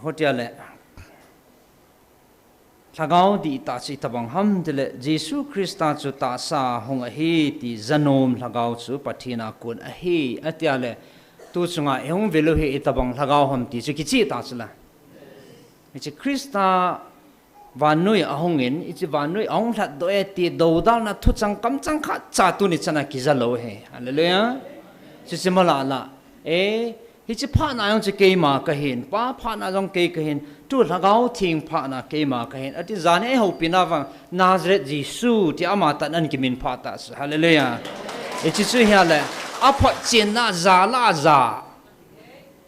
hotia le lagau di ta chi tabang ham dele Jesus Christa chu ta sa hunga hi ti zanom lagau chu pathina kun a hi atia le tu chunga ehong velu he itabang lagau ham ti chu kichi ta chula ichi Krista vanui ahongin ichi vanui ahong that do e ti dodal na thu chang kam chang kha cha tu ni chana ki zalo he hallelujah chi simala la e hichi pha na yong che ke ma ka hin pa pha na jong ke ka hin tu lagau thing pha na ke ma ka hin ati zane ho pina wa Nazareth Jesu ti ama ta nan ki min pha ta hallelujah ichi chu hia le apa chen na za la za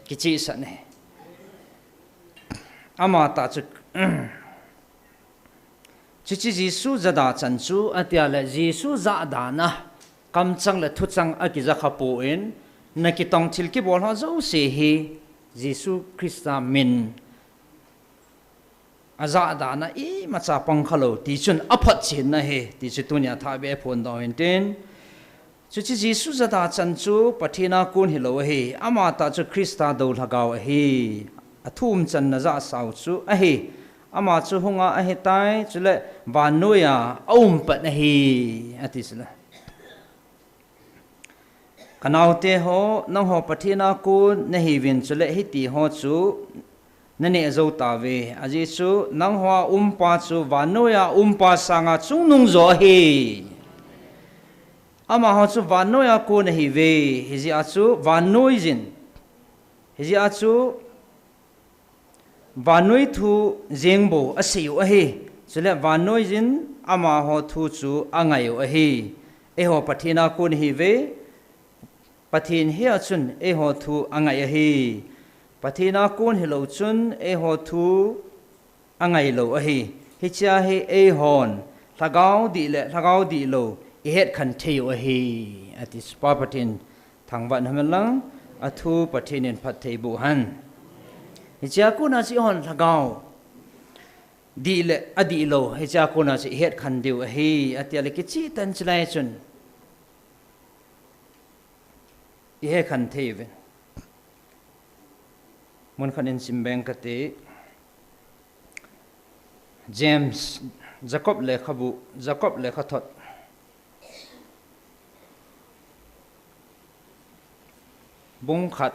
kichi sa ne ama ta chu chichi Jesu zada chan chu atia le Jesu za da na kam chang le thu chang a ki za kha po in na ki tong thil ki bol ha zo se hi Jesu Christa min aza da na i ma cha pang khalo ti chun aphat chin na he ti chu tunya tha be phone do hin ten chuchi Jesu zada chan chu pathina kun hi lo he ama ta chu Christa do lagaw he athum chan na za sau chu a he ama chu hunga a he tai chule vanuya aum pat na he atisla kanau te ho nang ho pathina kun na hi win chule hi ti ho chu nani zo ta ve aji chu nang hwa umpa chu vanuya umpa sanga chung nung zo he ama ho chu vanuya ko na hi ve hiji achu vanuizin hiji achu vanui thu jengbo asiu a he chule vanuizin ama ho thu chu angayo a he e ho pathina kun hi ve pathin hi achun e ho thu angai a hi pathina kun hi lo chun e ho thu angai lo a hi hi cha hi e hon lagau di lo e het khan theu a hi atis pa pathin thangwan hamalang athu pathinin phat thei bu han hi cha ku na chi hon lagau di le adi lo hi cha ku na chi het khan deu a hi atiale ki chi tan chlai chun e he khan thei ve mon khanin simbeng kate James Jacob le khathot bung khat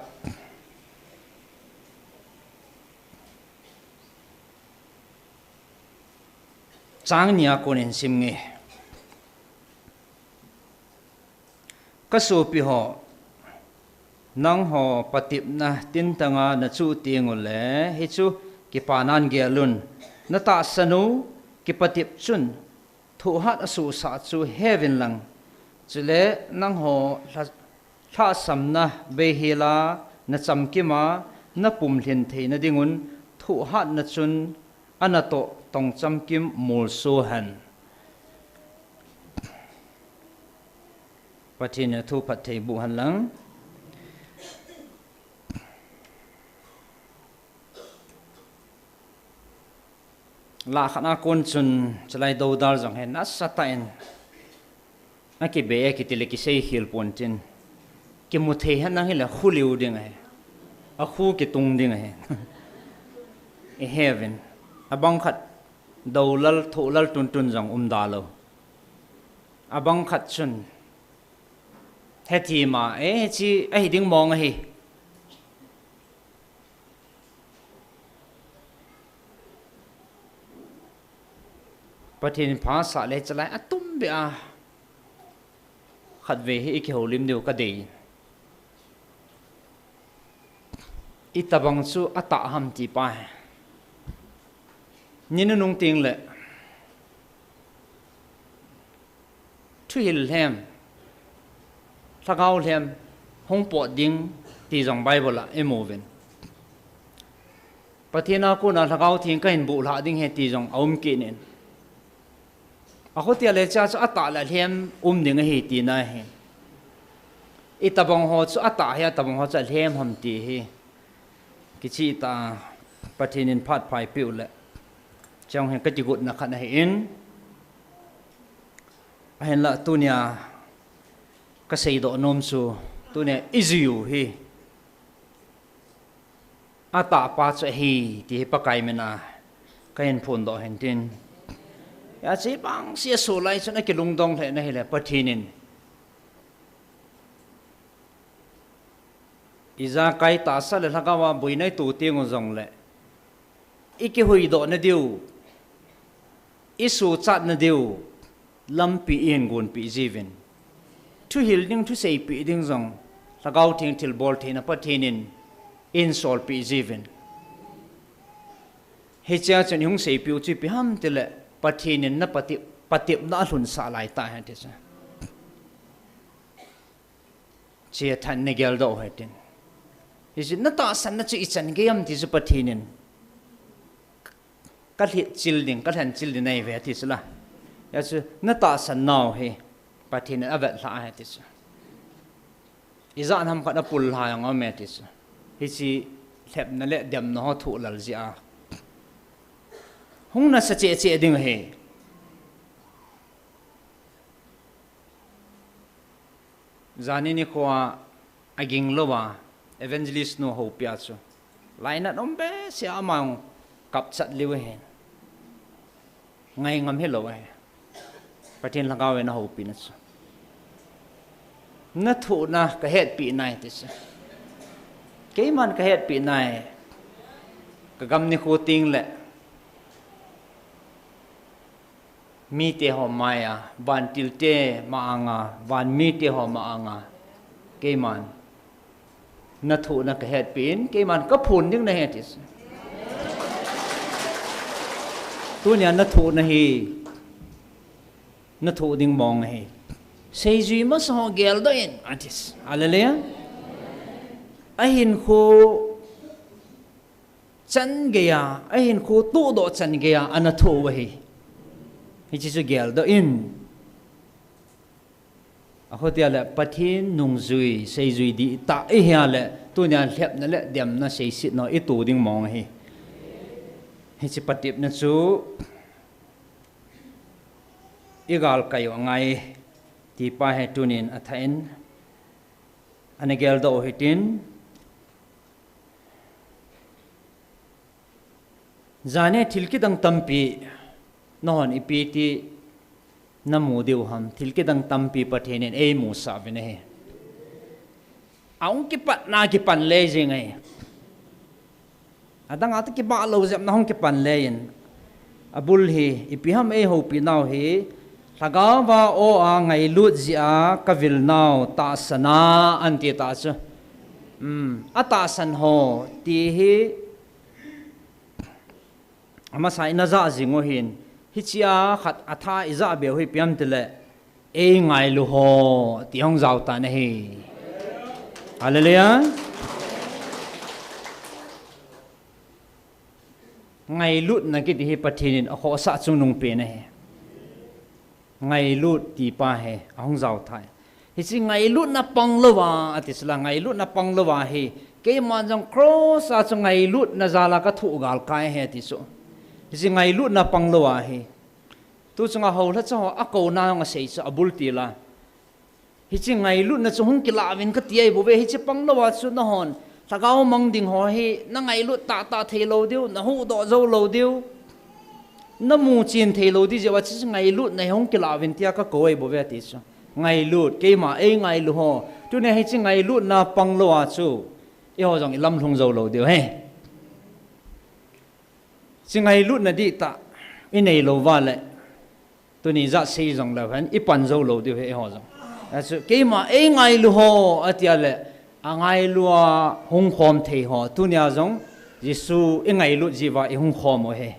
chang nia konin sim nge ka su pi ho nang ho patip na tin tanga na chu tingol le hi chu ki panan ge lun na ta sanu ki patip chun thu hat asu sa chu heaven lang chule nang ho tha samna be hila na chamkima na pum hlin theina dingun thu hat na chun anato tong chamkim mul so han pathina thu phat thei bu han lang la khana kon chun chalai do dar jang hen na satain a ki be ki tile ki sei hil pontin ki mu thei han na hila khuliu ding ai a khu ki tung ding ai e heaven abang khat dolal tholal tun tun jang dalo abang khat chun hethi ma e chi a hi ding mong a hi pathin pha sa le chalai atum be a khat ve hi ki holim deu ka dei itabang chu ata ham ti pa ninu nung ting le thu hil hem thagau hem hong po ding ti jong bible la emoven pathina ko na thagau thing ka hin bu la ding he ti jong aum ki nen ahotia le cha chu ata la hem ding he ti na he itabang ho chu ata he tabang ho cha hem ham ti he kichi ta pathinin phat phai piu le chang he ka ti gut na khan he in a hen la tunia ka sei do nom chu tunia iziu hi ata pa chu hi ti pa kai mena ka hen phun do hen tin ya chi bang sia so lai chu na ki lung dong le na he le pathinin iza kai ta sa le lagawa buinai tu tingo jong le iki hui do na diu isu chat na diu lampi in gun pi jivin thu hil ding thu sei pi ding jong lagaw thing til bol thina pathinin in sol pi jivin he cha chen hung sei pi chi pi ham tile pathinin na patip na hlun sa lai ta ha te cha chia than ne gel do hetin is it not san na chu ichan ge yam ti chu pathinin ka hi childing ka han childing nei ve ti sula ya chu na ta san naw he pathin avet la ha ti chu izan ham ka na pul ha yang ame ti chu hi chi thep na le dem no thu lal ji a hung na sa che che ding he zani ni ko aging lowa evangelist no ho pia chu laina nombe se amang kap chat liwe he ngai ngam he lo he patin lagaw na ho pi na chu na thu na ka het pi nai ti chu ke man ka het pi nai ka gam ni ko ting le mi te ho maya ban til te ma anga van mi te ho ma anga ke man na thu na ka het pin ke man ka phun ding na het is tu nya na thu na hi na thu ding mong hi sei ji ma so gel do in atis hallelujah a hin khu chan ge ya a hin khu tu do chan ge ya ana thu wa hi chi chu gel do in a hotia le pathin nung zui sei zui di ta e hia le tu nya lep na le dem na sei sit no i tu ding mong hi chi patip na chu igal kayo ngai ti pa he tunin athain ane gel do hitin zane thilki dang tampi non ipiti namu deu ham thilki dang tampi pathenin ei mu sa vene he aung ki pat na ki pan le jingai adang at ki ba lo jam na hong ki pan le yin abul hi ipiham e ho pi naw hi thagawa o a ngai lut zia kavil naw ta sana anti ta chu ata san ho ti hi ama sai na za zingo hin hichia khat atha iza be hui piam tele e ngai lu ho ti hong zau ta na hi hallelujah ngai lut na ki ti hi pathin a kho sa chung nung pe na he ngai lut ti pa he hong zau thai hi chi ngai lut na pang lowa ati sla ngai lut na pang lowa he ke man jong cross a chu ngai lut na zala ka thu gal kai he ti so hi chi ngai lut na pang lowa he tu chunga ho la chaw a ko na nga sei cha abul ti la hi chi ngai lut na chu hung ki la win ka ti ai bo ve hi chi pang lowa chu na hon tagaw mang ding ho hi na ngai lut ta ta thei lo diu na hu do zo lo diu na mu chin thei lo di je wa chi ngai lut na hung ki la win tia ka ko ai bo ve ti chu ngai lut ke ma e ngai lu ho tu ne hi chi ngai lut na pang lowa chu e ho jong lam thung zo lo diu he chi ngai lut na di ta i nei lo wa le tu ni za sei jong la han i pan zo lo diu he ho jong asu ke ma e ngai lu ho atia le angai lua hung khom thei ho tu nya jong Giêsu e ngai lu jiwa e hung khom o he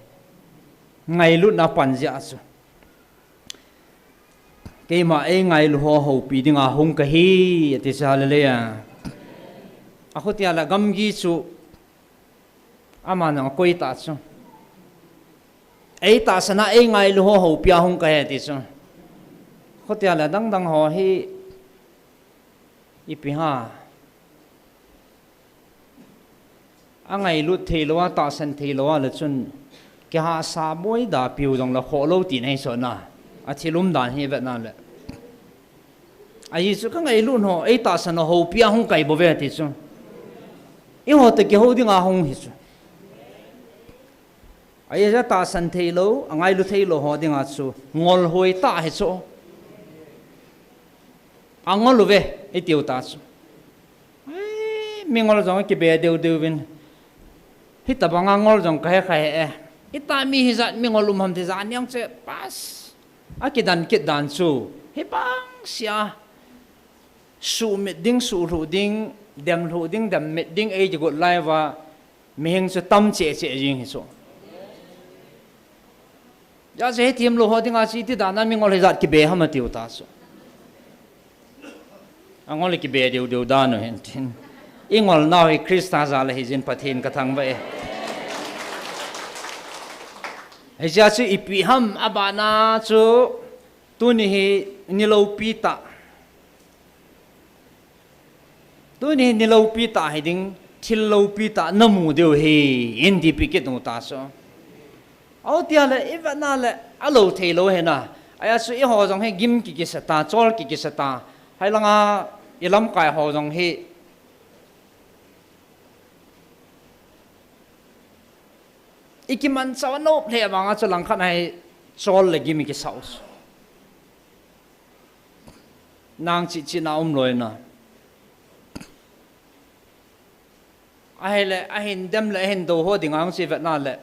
ngai lu na pan ja su ke ma e ngai lu ho ho pi dinga hung ka hi ati sa le ya a khotia la gam gi chu ama na koi ta chu ei ta sana e ngai lu ho ho pia hung ka he ti chu khotia la dang dang ho hi ipi ha angai lut thei lowa ta san thei lowa le chun ke ha sa boi da piu dong la kho lo ti nei so na a thilum dan hi vet na le ai chu ka ngai lu no ei ta san ho pia hung kai bo ve ti chu i ho te ke ho ding a hung hi chu ai ja ta san thei lo angai lu thei lo ho ding a chu ngol hoi ta he chu angol lu ve e tiu ta chu mi ngol jong ki be deu deu vin hi ta bang ngol jong khai khai e ita mi hi zat mi ngol ham te zan yang che pas a ki dan chu hi bang sia su mit ding su ru ding dem ru ding dem mit ding e ji gut lai wa mi heng chu tam che che jing hi so ya je tim lo ho ding a chi ti da na mi ngol hi zat ki be ham tiu ta so angol ki be deu deu da no hen tin ingol naw hi krista za le hi jin pathin ka thang ba e ai ja chu ipi ham abana chu tu ni hi ni lo pi ta tu ni ni lo pi ta hi ding thil lo pi ta na mu deu hi in di pi ke tu ta so au tia le i va na le a lo thei lo he na aya chu i ho jong he gim ki sa ta chol ki sa ta hai langa ilam kai ho jong hi ikiman saw no ple banga chu lang khan hai chol le gimi ki saus nang chi chi na loi na a hin dem le hin do ho ding ang chi vet na le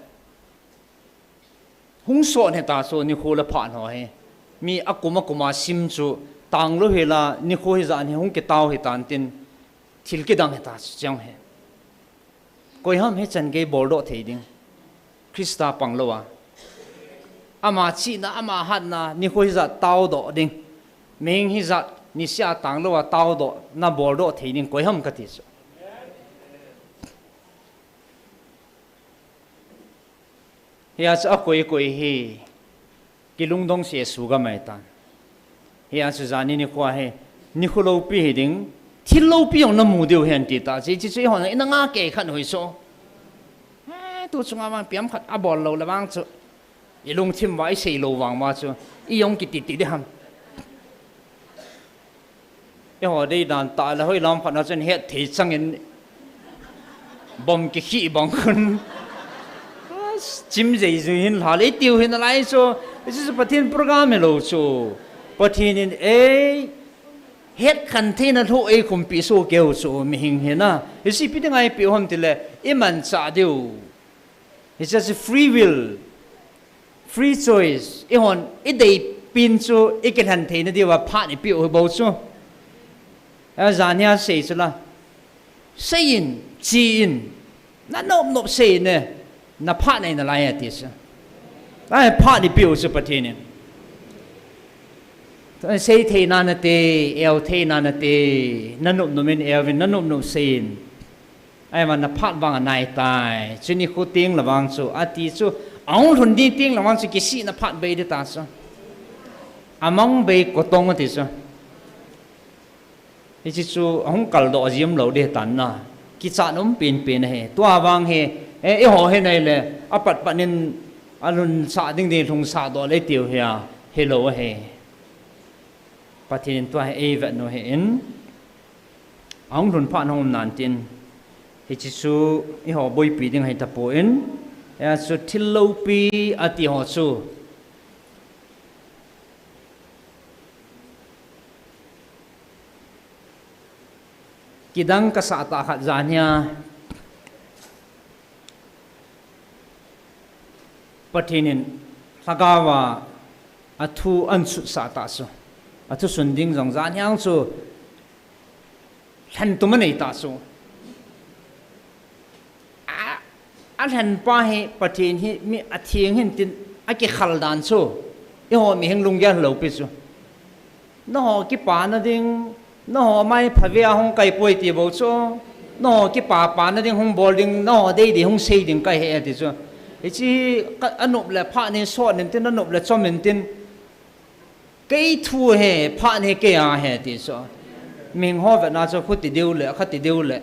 hung so ne ta so ni khol phan ho he mi akuma sim chu tang lo hela ni kho hi za ni hung ke taw hi tan tin thil ke dang he ta chang he koi ham he chan ge bol do thei ding Krista pang lowa ama chi na ama hat na ni khoi za taw do ding meng hi za ni sia tang lowa taw do na bol do thei ding koi ham ka ti so ya cha koi hi kilung dong se su ga mai tan ya chu za ni khwa he ni khulo pi hi ding thil lo pi yong na mu deu hen ti ta chi chi ho na ina nga ke khan hoi so tu chunga mang piam khat a bol lo lawang chu ilung thim wai sei lo wang ma chu i yong ki ti de ham e ho dei dan ta la hoi lam khat na chen het thei chang in bom ki khi bang khun chim jei zu hin la le tiu hin lai so this is a pathin program lo chu pathin in e het khan the na tho e kum pi so keu so mi hing he na isi pi ngai pi hom ti le i man cha deu it's just a free will free choice i hon i dei pin chu i ken han theina diwa pha ni pi o bo chu a zania sei chu la sein chi in na nop sei ne na pha nei na lai ati sa ai pha ni pi o chu pathin ni sei theina na te el theina na te na nop no min elvin na nop no sein ai mà nó phát vang này tai chứ ni khu tiếng là vang chu ati chu ông thuần đi tiếng là vang chu cái gì nó phát bay đi ta sao among bay có tông thì sao cái chứ chu ông cල් độ diêm lâu để tận na cái chả nó pin hè tua vang hè ấy họ hè này là apat nên alun sa ding ding thùng sa độ lấy tiêu hè hello hè patin tua hè vậy nó hè ông thuần phát hôm nan tin hi chi su i ho boi pi ding hai ta po in ya su thillo pi ati ho su kidang ka sa ta khat zania patinin sagawa athu ansu sa ta su athu sunding jong zaniang su than tumanei ta su anh hẹn pa he pathin he mi athieng hin tin aki khal dan chu i ho mi heng lungya lo pi chu no ho ki pa na ding no ho mai phavia hong kai poi ti bo chu no ho ki pa na ding hong bowling no ho dei di hong sei ding kai he ti chu e chi anup le pha ni so nin tin anup le chom nin tin kei thu he pha ni ke a he ti chu ming ho va na chu khut ti deu le khat ti deu le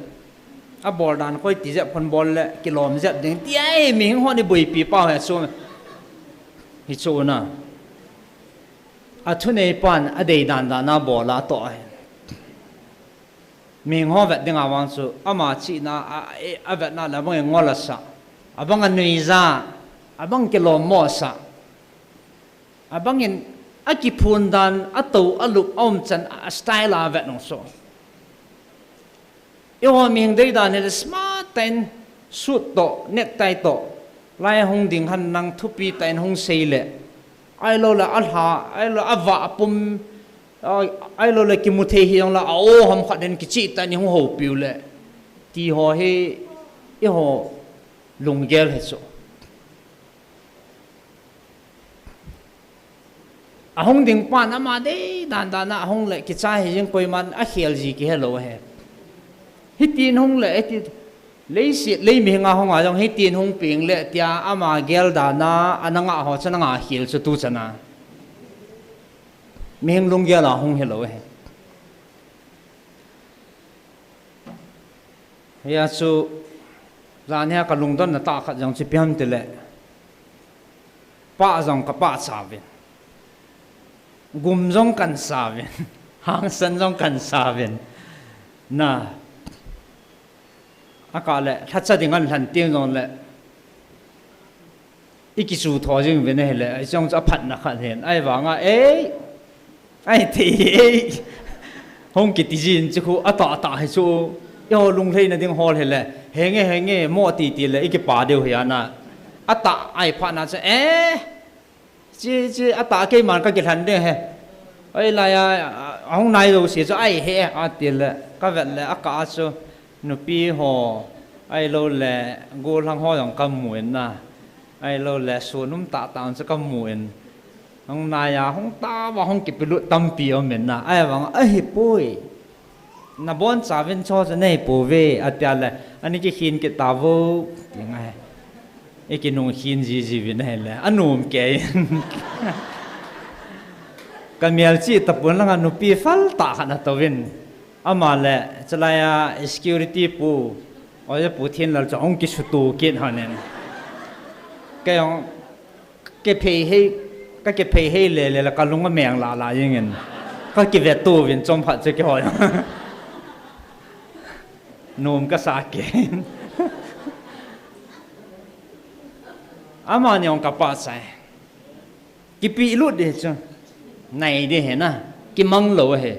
a bol dan khoi ti zep phon bol le kilom zep ding ti ai mi ho ni bui pi pa ha so hi chu na a thu nei pan a dei dan da na bola to ai mi ho vet ding awang su ama chi na a vet na la bang ngola sa abang anui za abang kilom mo sa abang in a ki phun dan a to a lup om chan a style a vet no so yêu mình đây đàn này smart ten suit to necktie to lai hong ding han nang thupi ten hong sei le ai lo la alha ai lo ava pum ai lo la ki mu the hi la o hom khat den ki chi ta ni hong ho piu le ti ho he i ho lung gel he so a hong ding pan ama de dan dan na hong le ki cha hi jing koi man a khel ji ki hello he hi tin hong le ti lấy xịt lấy miếng ngà hong à trong hi tin hong ping le tia ama gel da na ananga ho chana nga hil chu tu chana miếng lung gel la hong hello he ya chu ran ha ka lung don na ta khat jong chi piam te le pa jong ka pa sa ve gum jong kan sa ve hang san jong kan sa ve na aka le thatcha ding an hlan tiang zon le ikisu tho jing ve ne le jong cha phat na khat hen ai wanga ai thi hong ki ti jin chu khu ata he chu yo lung thei na ding hol he le henge mo ti le iki pa deu he na ata ai pha na cha chi ata ke man ka ki hlan de he ai la ya hong nai lo si cho ai he a ti le ka vet le aka chu nu pi ho ai lo le go lang ho dong kam muin na ai lo le su num ta ta cha kam muin hong na ya hong ta wa hong ki pilu tam pi o men na ai wang ai poi na bon cha ven cho cha nei po ve atya le ani ki hin ki ta vo ngai e ki nong hin ji vi nei le anum ke kamial chi tapun lang anu pi fal ta khana to vin ama le chalaya security pu oje pu thin lal chong ki sutu kin hanen ke ong ke phei he le la kalunga meng la yingen ka ki ve tu vin chom phat che ke ho nom ka sa ke ama ni ong ka pa sai ki pi lu de chu này đi hè na ki mang lo he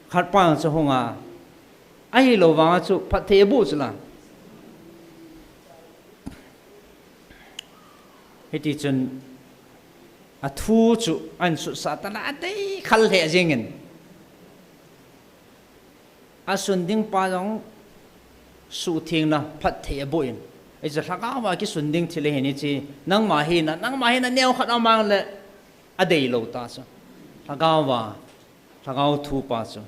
khát pa cho hong à ai lo wa chu phat the bu chu la hết đi chân thu chu anh sụt sa ta là đấy khal hệ riêng xuân đinh pa giống su thiên na phát thể bội ấy giờ thằng áo mà cái xuân đinh thì lấy gì nang mà hin na neo khát áo mang lệ đây lâu ta sao thằng áo thu pa sao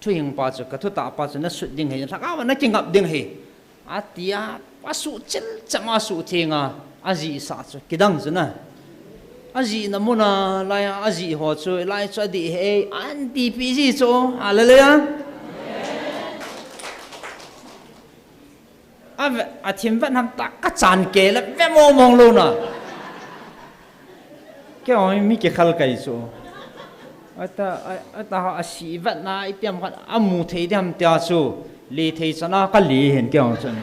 thu hình pa sao cái thu ta pa sao nó xuân đinh hay thằng áo mà nó kinh ngập đinh hay tia su chel chama su thiên gì sao cái đằng gì nè gì nằm muốn lại gì họ chơi lại cho đi hay anh đi pi gì cho hallelujah thiên vẫn ham ta cắt chán kề là vẻ mong luôn à cái ông mi cái khal cái số ta họ sĩ vẫn na ít điểm họ mù thấy điểm tiêu số lì thấy sao nó cái lì hiện cái ông chân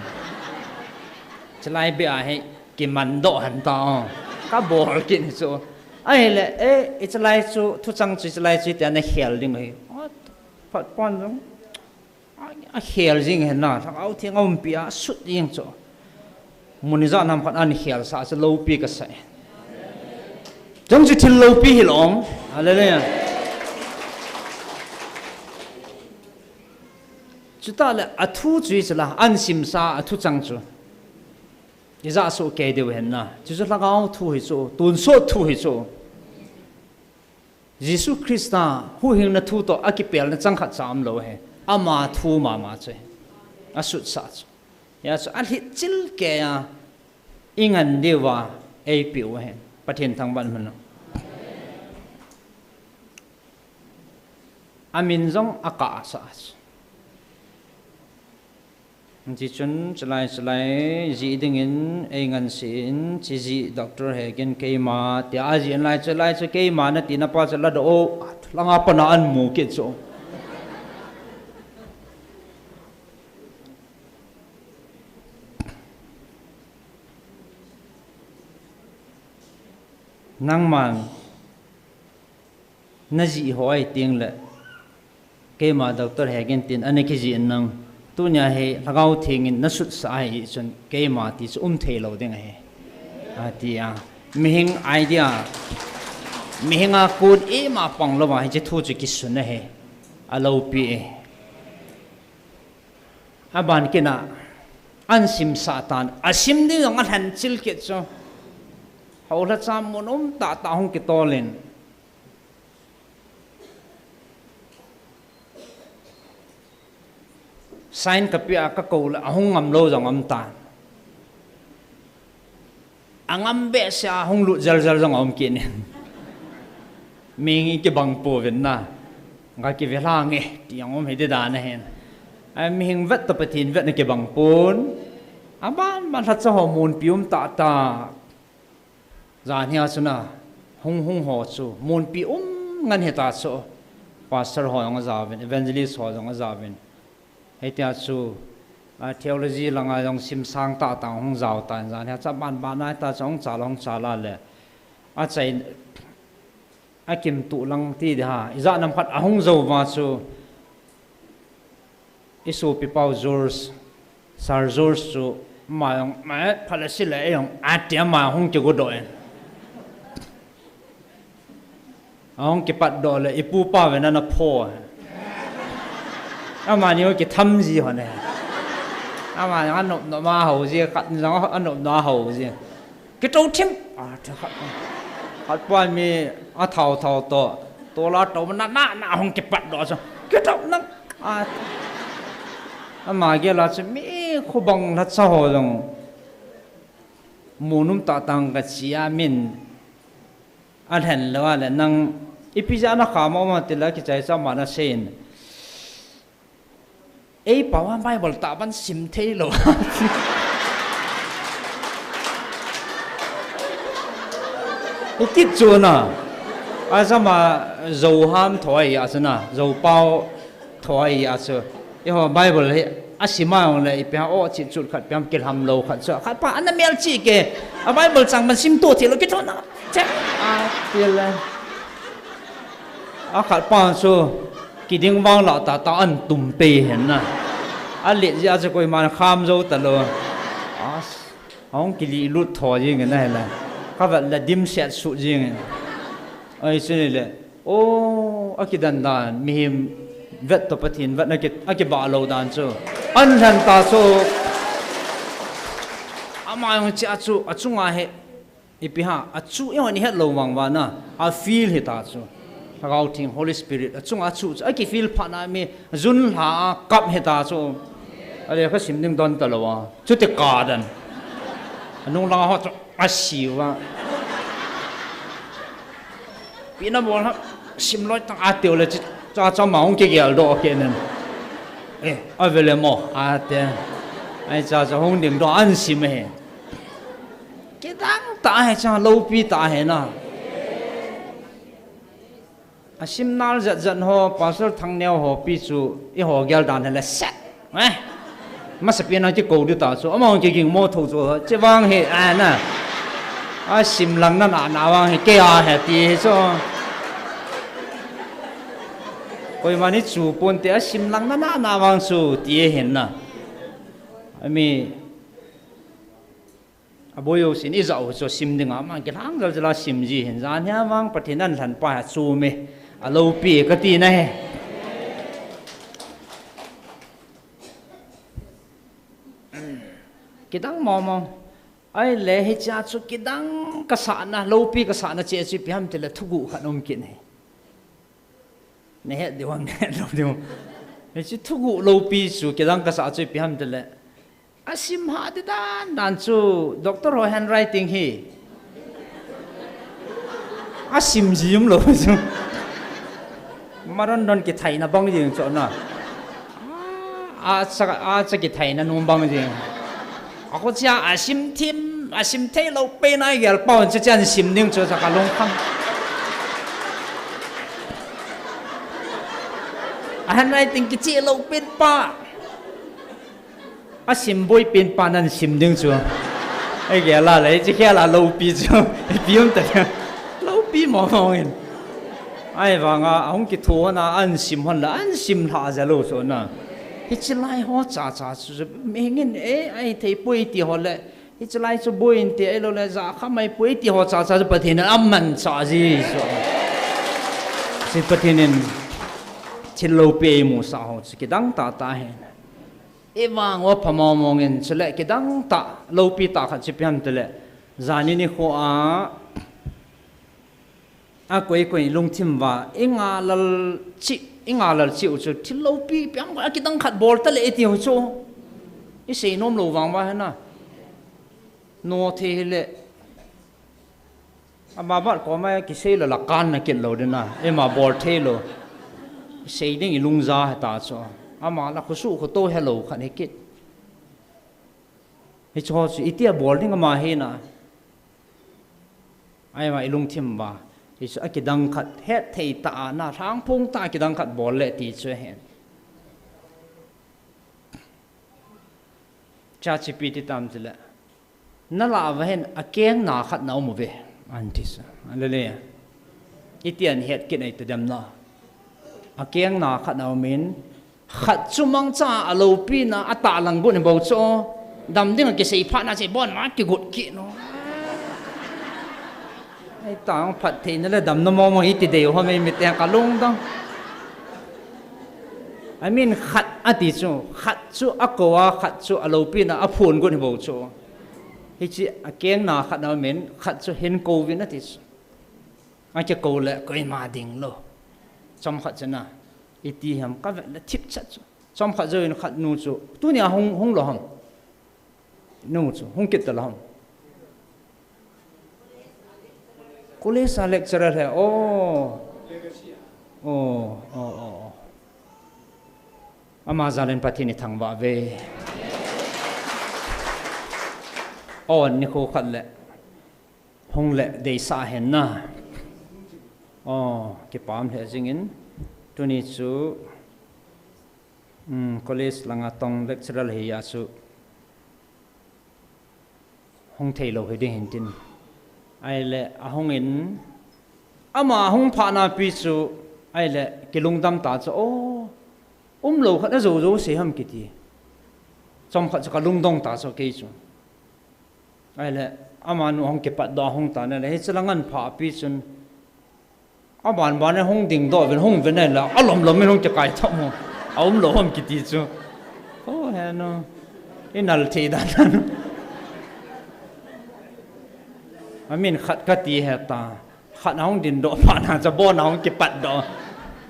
chỉ lại bị ai cái mặn độ hẳn ta cái bộ cái số ai là chỉ lại số thu trang chỉ lại chỉ tiền này hell đi ngay phát quan giống hell riêng hèn na thằng áo thiên ông bia sút riêng cho muốn ra nằm phát anh hell sao sẽ lâu pi cái sai giống như thiên lâu pi hilong hallelujah chúng ta là thu duy là an sim sa thu trang cho bây giờ số cái điều hèn na chỉ là áo thu hi cho tuần số thu hi cho Jesus Christa hu hình na thu to akipel na chang khat cham lo he ama thu ma che asut sa ya so al hit chil ke ya ingan dewa ei piu he pathen thang ban man amin zong aka sa chỉ chun chlai ji dingin ei ngan sin chi ji doctor he gen ke ma ti a ji lai che ke ma na ti na pa chala do langa pa na an mu ke cho nang man na ji hoi ting le ke ma doctor he gen tin ane ki ji nang tu nhà he lagau thingin na sut sai chun ke ma ti chu the lo ding he tia mihing idea mihinga kun e ma pang lo wa he thu chu ki sun he alo pi aban kina ansim satan asim ni ang han chil ke cho hawla cham monom ta hong ki tolen sign kapia ka ko la hong ngam lo jong am ta angam be sa hong lu jal jong om kin mingi ke bang po ven na nga ki vela nge ti ang om he de da na hen am hing vet to patin vet na ke bang pon aban man hat cha hormone pium ta zan hia chuna hong ho chu mon pi ngan he ta so pastor ho nga zaven evangelist ho nga zaven hay tia su theology langa jong sim sang ta hong zau ta zan ha cha ban na ta chong cha long cha la le a chai a kim tu lang ti ha iza nam khat ahong zo wa chu isu pi pau zors sar zors chu ma yong ma phalasi le yong a tia ma hong che go do en ahong ke pat do le ipu pa ve na na pho ama ni cái thăm gì hả này ama anh nộp ma hậu gì cắt nó anh nộp nó hậu gì cái trâu thêm hạt qua mi thầu to lo trâu na không kịp bắt đó sao cái trâu nó ama cái là chỉ mi khu bằng thật sao rồi munum ta tăng cái chia min anh hẹn là năng ipisa nó khám mà thì là cái trái sao mà nó sen ấy bảo anh Bible ta ban sim thế rồi, cái kít chuồn à, sao mà dầu ham thổi à na, dầu bao thổi à chứ, cái họ Bible ấy, asima này, bây giờ chỉ chuột khát, bây giờ kết ham lâu khát sợ, khát pa anh em chỉ cái, Bible chẳng ban sim tốt thì nó cái chỗ nào, chắc, tiền là, khát pa chứ. Kỳ tiếng vang lọ ta ăn tùm bề hiện na, liệt ra cho coi mà kham dâu ta lo, ông kỳ lụt thò gì cái này là, các bạn là dim set sụt riêng ai cho nên là ô cái đàn đàn mìm vết tập thiên vết cái bà lâu đàn cho anh thần ta cho mà ông chị chú ngay hết ipiha chú yêu anh hết lâu vàng vàng na feel hết ta cho gạo thiên Holy Spirit chú cái feel phát na mi zun ha cặp hết ta cho ở cái sim đừng đón tao lo chú tự cả đàn nung lao họ xỉu à bị nó buồn lắm sim lối tăng tiêu là cho máu cái kiểu đó cái nên ở về là mỏ tiêu ai cho không đừng đó ăn sim hè cái đáng ta hay cho lâu pi ta hay na sim nal giận ho pastor thằng neo ho pi chu ho gel dan là set mà sắp biến nói chứ cầu đi tao số, mà cái gì mua thầu số, chứ vang hệ nè, sim lăng nó nào vang hệ kia hệ tí số, coi mà ní chủ bốn tí sim lăng nó nào vang số tí hệ nè, mi, bôi yêu xin ít dạo số sim đừng mà cái thằng rồi là sim gì hiện ra nhá vang, bắt thiên anh thành pa số mi, lâu pi cái tí này. Cái đắng mong ai lẽ hết cha cho cái đắng cái sản na lâu pi cái sản na chế chỉ biham thì là thu gụ khăn ông kiện này hết điều anh hết điều này chỉ thu gụ lâu pi số cái đắng cái sản chỉ biham thì là sim hạ thì đàn chú doctor hỏi handwriting hi sim gì cũng lâu chú mà don cái thầy na băng gì chỗ nào chắc cái thầy na nung băng gì aku cia asim thay lâu bên ai gel bao nhiêu chân sim ning cho cả long khăm anh này tính cái cia lâu bên pa asim boy bên pa nên sim ning cho ai gel là lấy chỉ kia là lâu pi cho pi không được lâu pi mò mò ai vàng ông cái thua na anh sim hơn là anh sim thà ra lâu số na hết chỉ lại họ trả mình nghe ai thấy bôi thì họ lại hết chỉ lại cho bôi thì ai rồi lại giá không ai bôi thì họ trả cho bát thiên âm mình trả gì rồi thì bát thiên chỉ lâu bê mua sao cái đắng ta hết em vang họ phàm mong nghe chỉ lại cái đắng ta lâu bê ta khát chỉ biham tới lại giá này họ quay lung tim và anh là chịu cho thì lâu pi biếng cái đăng khát bol ta lại tiêu cho cái gì nôm lâu vàng vậy na nó thế lệ mà bạn có mấy cái gì là can là kiện lâu đấy na em mà bol thế lo gì đấy lung ra hay ta cho mà là có số có tôi hello khát hết kiện cái cho ít tia bol đấy mà hay na ai mà lung thêm vào thì sẽ cái đăng khát hết thầy ta na tháng phong ta cái đăng khát bỏ lệ thì chưa hết cha chỉ biết tam chỉ lệ nó là vậy kén na khát nào một về anh thì sao anh lấy ít tiền hết cái này từ đêm na kén na khát nào mình khát chung mang cha lâu pi na ta lang bún bao cho đam tiếng cái gì phát na chỉ bon má cái gột kia nó ai tao phát thì nó là đầm nó mong ít thì đều hôm nay mình tiền cả lung đó I mean khát thì khát khát lâu pin là phun của nó bảo cho thì chỉ kén nào khát nào mình khát cho hiện cầu viên thì ai cho cầu lại coi mà đỉnh lo trong khát cho na ít thì ham các bạn là tiếp chất trong khát rồi nó khát nụ cho tu nhà không lo không nụ cho không kịp lo không cô lấy sao lecturer hay ama zalen pati ni thang ba về NIKHO khát lệ hong lệ để sa hen na cái palm hệ zingin tu ni chu college langa tong lecturer hi ya chu hong thei lo hi ding hin tin ai lệ hong in ama hong pha na pi chu ai lệ cái lung dam ta chu lâu khát nó rồi sẽ ham cái gì trong khát cho cả lung đông ta cho cái chu ai le aman hong ke pat da hong ta na le chalangan pha pi chun aban ban hong ding do ven hong ven la alom lom me hong te kai thom mo aum lo hom ki ti chu o he no inal the da na amin khat ka ti he ta khat hong din do pa na cha bo na hong ke pat do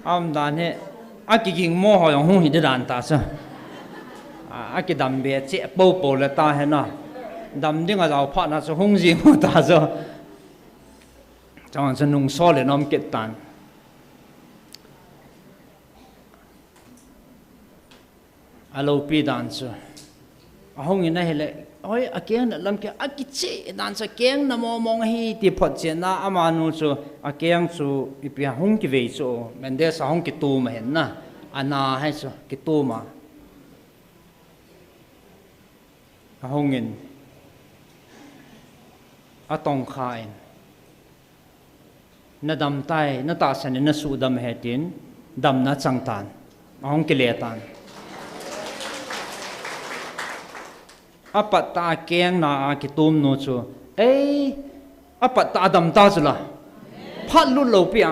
am dan he a ki ging mo ho hong hi de dan ta sa a ki dam be che po po la ta he na dam ding a lao pha na so hong ji mo ta so chang san nung so le nom ke tan alo pi dan so a hong ina hele oi a keng na lam ke a ki che dan sa keng na mo mong hi ti phot che na ama nu so a keng su i pi hong ki ve so men de sa hong ki tu ma hen na ana hai so ki tu ma a hong in a tong khai na dam tai na ta san na su dam he tin dam na chang tan ong ki le tan apat ta keng na ki tum no chu ei apat ta dam ta chu la phat lu lo pia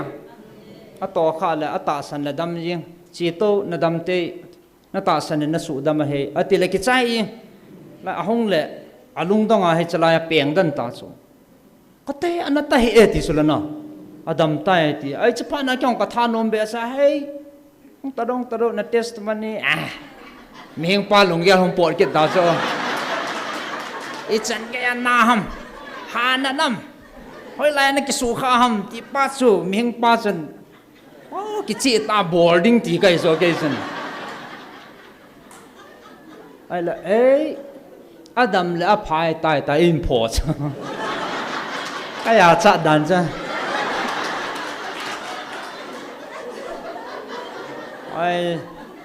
a to kha la ata san la dam jing chi to na dam te na ta san na su dam he ati le ki chai la hong le alung dong a he chala ya peng dan ta chu ka te anata he e ti su la na adam ta e ti ai cha pa na kyong ka tha nom be sa hey ta dong na testimony ming pa lung ya hong por ke ta so ichan ke na ham ha na nam hoi lai na ki su kha ham ti pa su ming pa chan ki chi ta boarding ti kai so ke san ai la ei adam le a phai tai ta in pho cha ka ya cha dan cha ai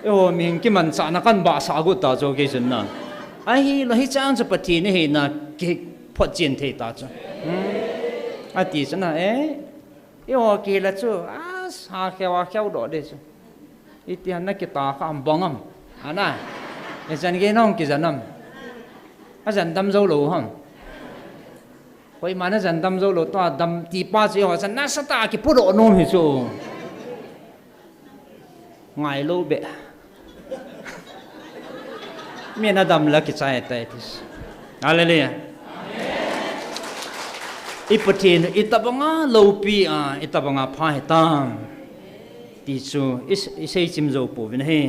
yo ming ki man cha na kan ba sa gu ta so ke san na ai hi lo hi chang cha pati ni he na ki phot chin the ta cha a ti cha na yo ki la chu a sa khewa kheu do de chu itian na ki ta kham bongam ana e jan ge nong ki janam a jan dam zo lo ham koi ma na jan dam zo lo to dam ti pa chi ho san na sa ta ki pu ro nom hi chu ngai lo be mi na dam la ki chai tai tis hallelujah ipatin itabanga lo pi a itabanga pha he tam ti chu isei chim zo pu vin he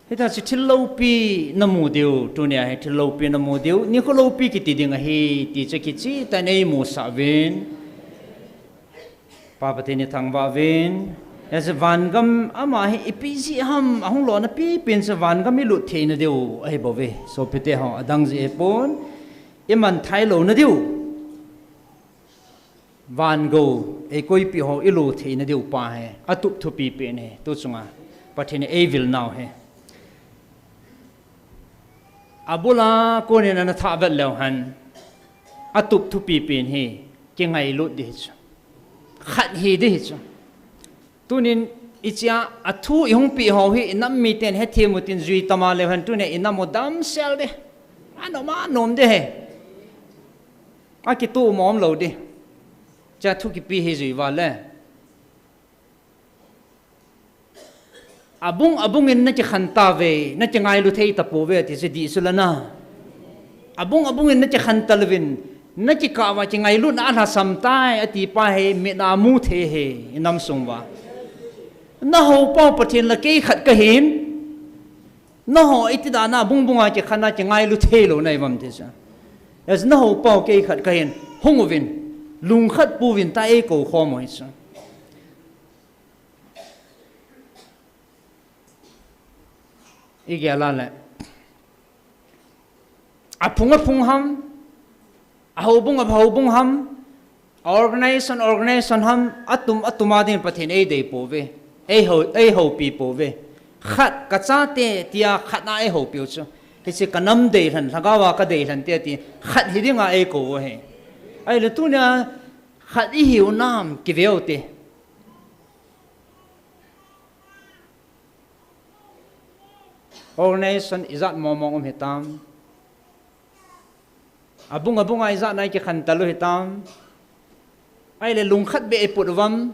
hita chi thil lo pi na mu deu tu ne he thil lo pi na mu deu ni ko lo pi ki ti ding he ti che ki chi ta nei mu sa vin pa pa te ni thang ba vin as van gam ama he ipisi ham ahong lo na pi pin sa van gam mi lu the na deu ai bo ve so pete ho adang ji e pon iman thai lo na deu van go e koi pi ho ilu the na deu pa he atup thu pi pe ne tu chunga pathine e will now he abula ko ne na tha vel lo han atup thu pi pen he ke ngai lu de chu khat hi de chu tunin ichia athu ihong pi ho hi nam mi ten he thimutin zui tama le han tu ne inamodam sel de anoma nom de he aki tu mom lo de cha thu ki pi he zui wa le abung in na chi khanta ve na chi ngai lu thei ta po ve ti se di sulana abung in na chi khanta levin na chi ka wa chi ngai lu na na sam tai ati pa he me na mu the he nam sung wa na ho pa pathin la ke khat ka hin na ho iti da na bunga chi khana chi ngai lu the lo nai bam te sa as na ho pa ke khat ka hin hongwin lung khat pu win ta e ko kho moi sa igala le apung ham ahobung ham organization ham atuma din pathin e dei po ve e ho pi po ve khat ka cha te tia khat na e ho pi chu ki se kanam dei han thagawa ka dei han te ti khat hi dinga e ko he ai le tu na khat i hiu nam ki veo te organization izat momong hetam abung ai za nai ki khan talu hitam ai le lung khat be e putwam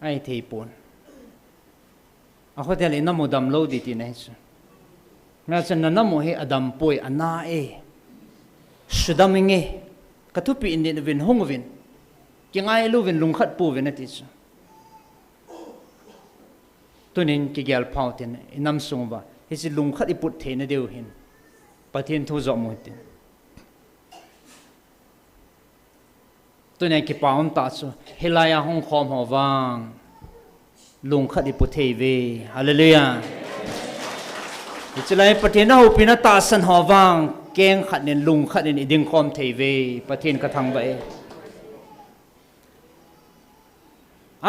ai thei pon a hotel in namo dam lo di ti nei chu na chan na namo he adam poi ana e sudaminge katupi in din vin hongvin ki ngai lu vin lung khat pu vin ati chu tunin ki gyal pautin inam sungwa hisi lung khat iput the na deu hin pathin thu zo mo tin tunin ki paum ta chu hilaya hong khom ho wang lung khat iput the ve hallelujahichlai pathin ho pina ta san ho wang keng khat nen lung khat nen iding khom the ve pathin ka thang ba e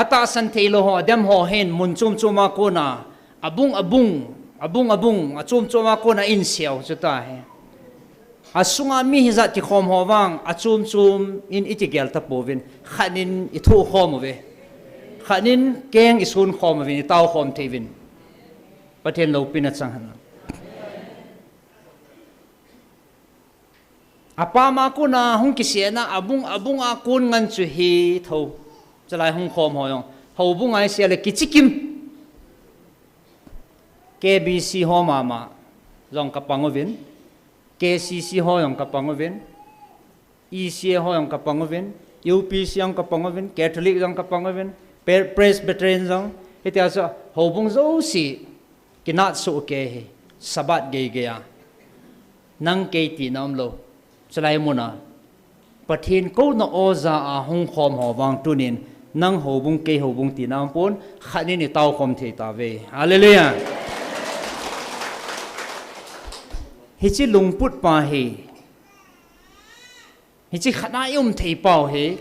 ata san theilo ho dem ho hen mun chum chuma ko na abung a chum chuma ko na in siao chuta he asunga mi hi za ti khom ho wang a chum in itigel ta povin khanin I thu khom ve khanin keng isun khom ve ni tau khom thevin pathen lo pina chang han apa ma ko na hung ki se na abung a kun ngan chu hi tho chalai hung khom ho yong ho bu ngai se le kichikim KBC ho mama jong ka pangovin KCC ho yong ka pangovin EC ho yong ka pangovin UPC yong ka pangovin Catholic yong ka pangovin Presbyterian jong itia so ho bung zo si kinat su ke he sabat ge ge ya nang ke ti nam lo chalai muna pathin ko na oza a hung khom ho wang tunin nang ho bung ke ho bung ti nam pon khani ni tau khom the ta ve hallelujah hichi lungput pa he hichi khana thei pau he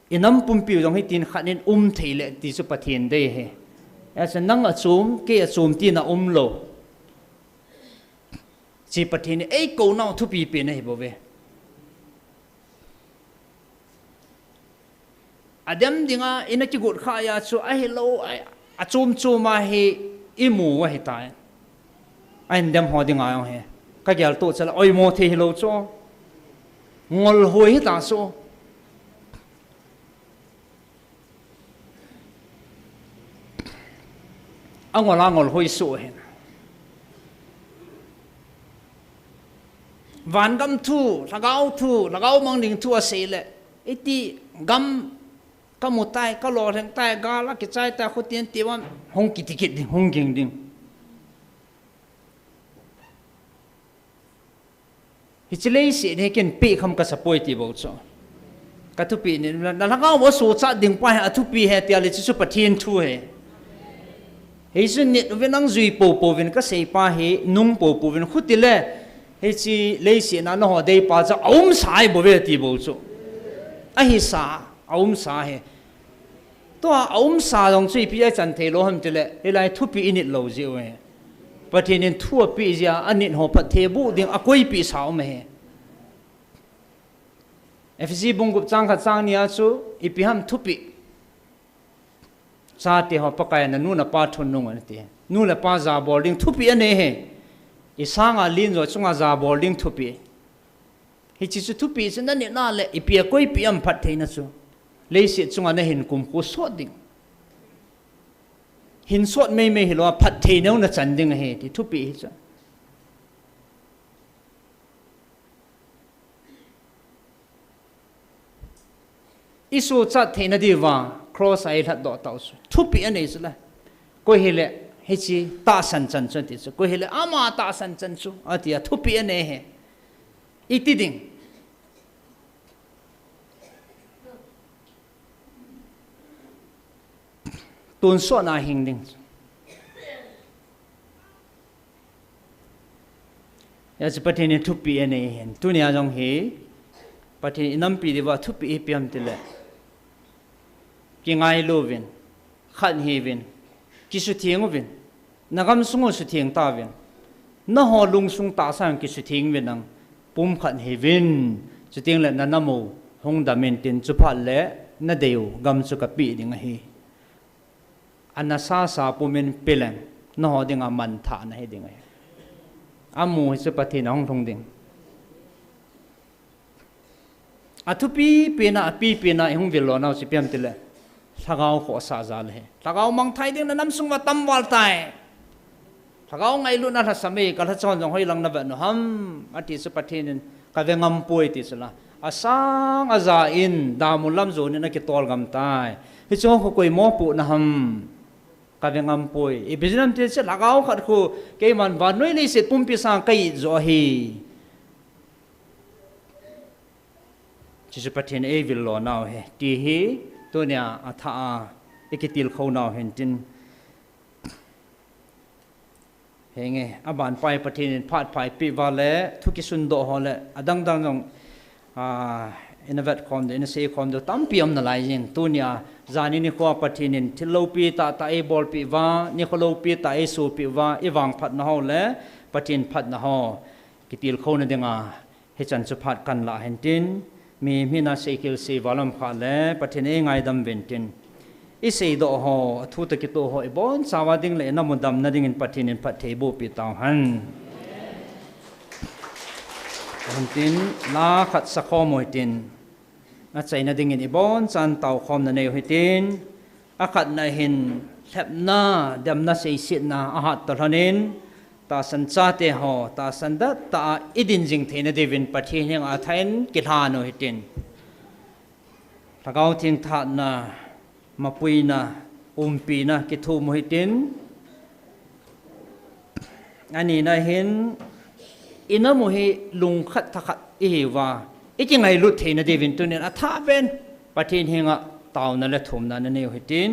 inam pumpi jong hi tin khanin thei le ti su pathin de he asa nang achum ke achum ti na lo chi pathin ei ko na thu pi pe na he bo ve Adam dinga inaki gut khaya chu a hello a chum chuma he imu wa he tai ain dem ho dinga yong he ka gyal to chala oi mo the hello cho ngol hoi ta so angola ngol hoi so he van gam thu lagau mang ding thu a se le iti gam ka mutai ka lo reng tai ga la ki chai ta khutien tiwan hong ki tikit ding hong ging ding hichlei se ne ken pe kham ka sapoi ti bo cho ka tu pi ni na la ga wo so cha ding pa ha tu pi he tia le chu pathin thu he he sun ni venang zui po vin ka sei pa he nung po vin khutile he chi le se na no ho dei pa cha aum sai bo ve ti bo cho a hi sa aum sa he to aum sa dong chui pi a chan the lo ham tile elai thu pi init lo ji we pathin in thu pi ja anit ho phat the bu ding a koi pi sao me he fc bungup chang kha chang nia chu ipi ham thu pi sa te ho pakai na nu na pa thun nung an te nu la pa za boarding thu pi ane he isanga lin zo chunga za boarding thu pi hi chi chu thu pi chen na ne na le ipi a koi pi am phat the na chu leisi chunga na hin kum ko so ding hin sot me hilo phat the no na chan ding he ti thu pi cha isu cha the na di wa cross ai that do taw su thu pi ane la ko hele he chi ta san chan chan ti chu ko hele ama ta san chan chu atia thu pi ane he iti ding tun so na hing ding ya chi pathin thu pi ane hen tunia jong he pathin inam pi diwa thu pi piam tile ki ngai lovin khan he vin ki su thieng vin nagam sungo su thieng ta vin na ho lung sung ta sang ki su thieng vin nang pum khan he vin chu ting le na namo hong da men tin chu pha le na deu gam chu ka pi ding he anasa sa pumen pelang no ho dinga man tha na he dinga amu hi se pathin ong thong ding athupi pena hung velo na si piam tile thagau kho sa zal he thagau mang thai ding na nam sung wa tam wal tai thagau ngai lu na tha same ka tha chon jong hoi lang na ba no ham ati se pathin ka ve ngam poi ti sala asang aza in damun lam zo ni na ki tol gam tai hi cho ko koi mo pu na ham ka ve ngam poi e bizinam te se lagau khat khu ke man wa noi le se pum pi sang kai zo hi chỉ bắt hiện ai vil lo nào he ti hi tôi nia atha ekitil khâu nào hen tin he nge aban pai pathin phat pai pi wale thuki sun do hole adang dang dong innovet khom de in se khom do tam piam na lai jing tu nia zani ni kho pathin thilo pi ta e bol pi wa ni kholo pi ta e su pi wa e wang phat na hole pathin phat na ho kitil khâu na denga he chan chu phat kan la hen tin mi na sekil se valam kha le pathine ngai dam ventin i sei do ho thu ta ki to ho e bon sawa ding le na modam na ding in pathin in pathe bo pi taw han tin la khat sa kho moi tin a chai na ding in i bon chan taw khom na nei hitin a khat na hin thep na dam na sei sit na a hat to hanin ta san cha te ho ta san da ta idin jing theina devin pathi heng a thain ki tha no hitin thagau thing tha na mapui na umpi na ki thu mo hitin ani na hin ina mo hi lung khat thakhat e wa ichi ngai lut theina devin tunin a tha ben pathi heng a taw na le thum na na ne hitin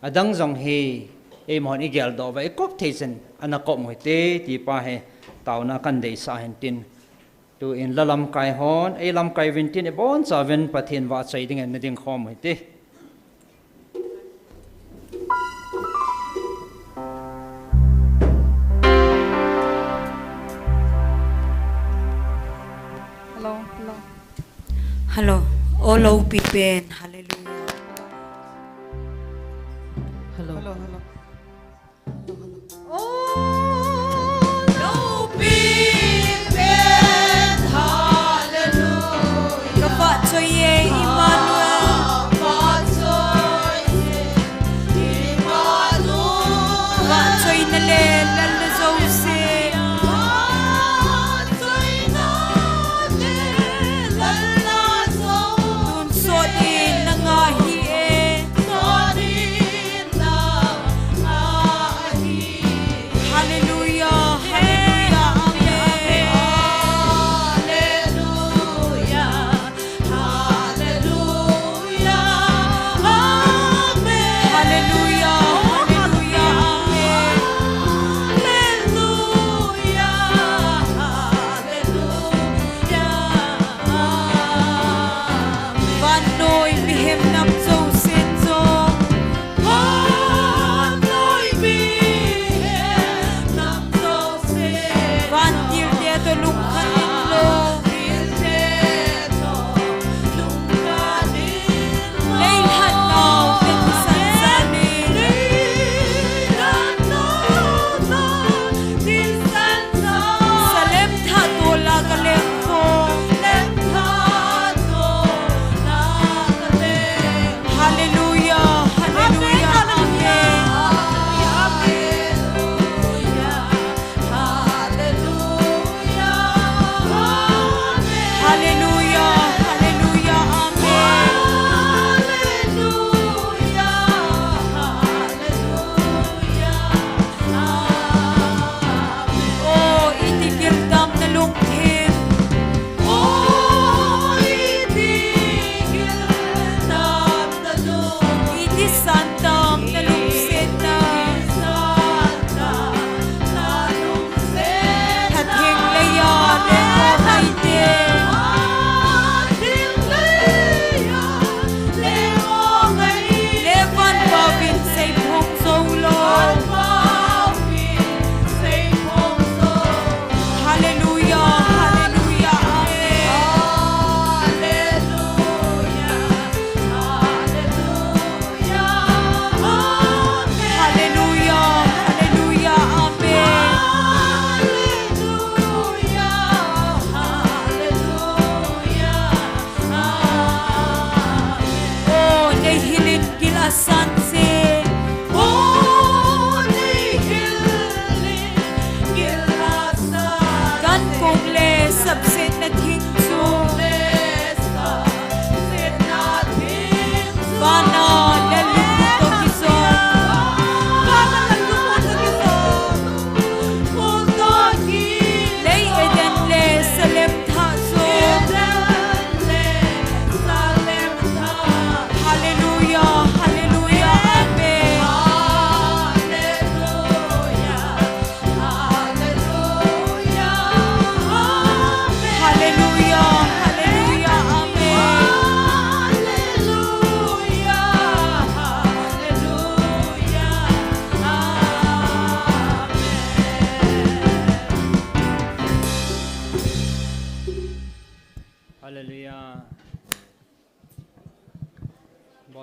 adang jong he e mon igel do va ekop theisen anakop moi te ti pa he tauna kan dei sa hen tin tu in lalam kai hon e lam kai vin tin e bon sa ven pathin wa chai ding en ding khom moi te Hello all people hallelujah hello Hallelujah.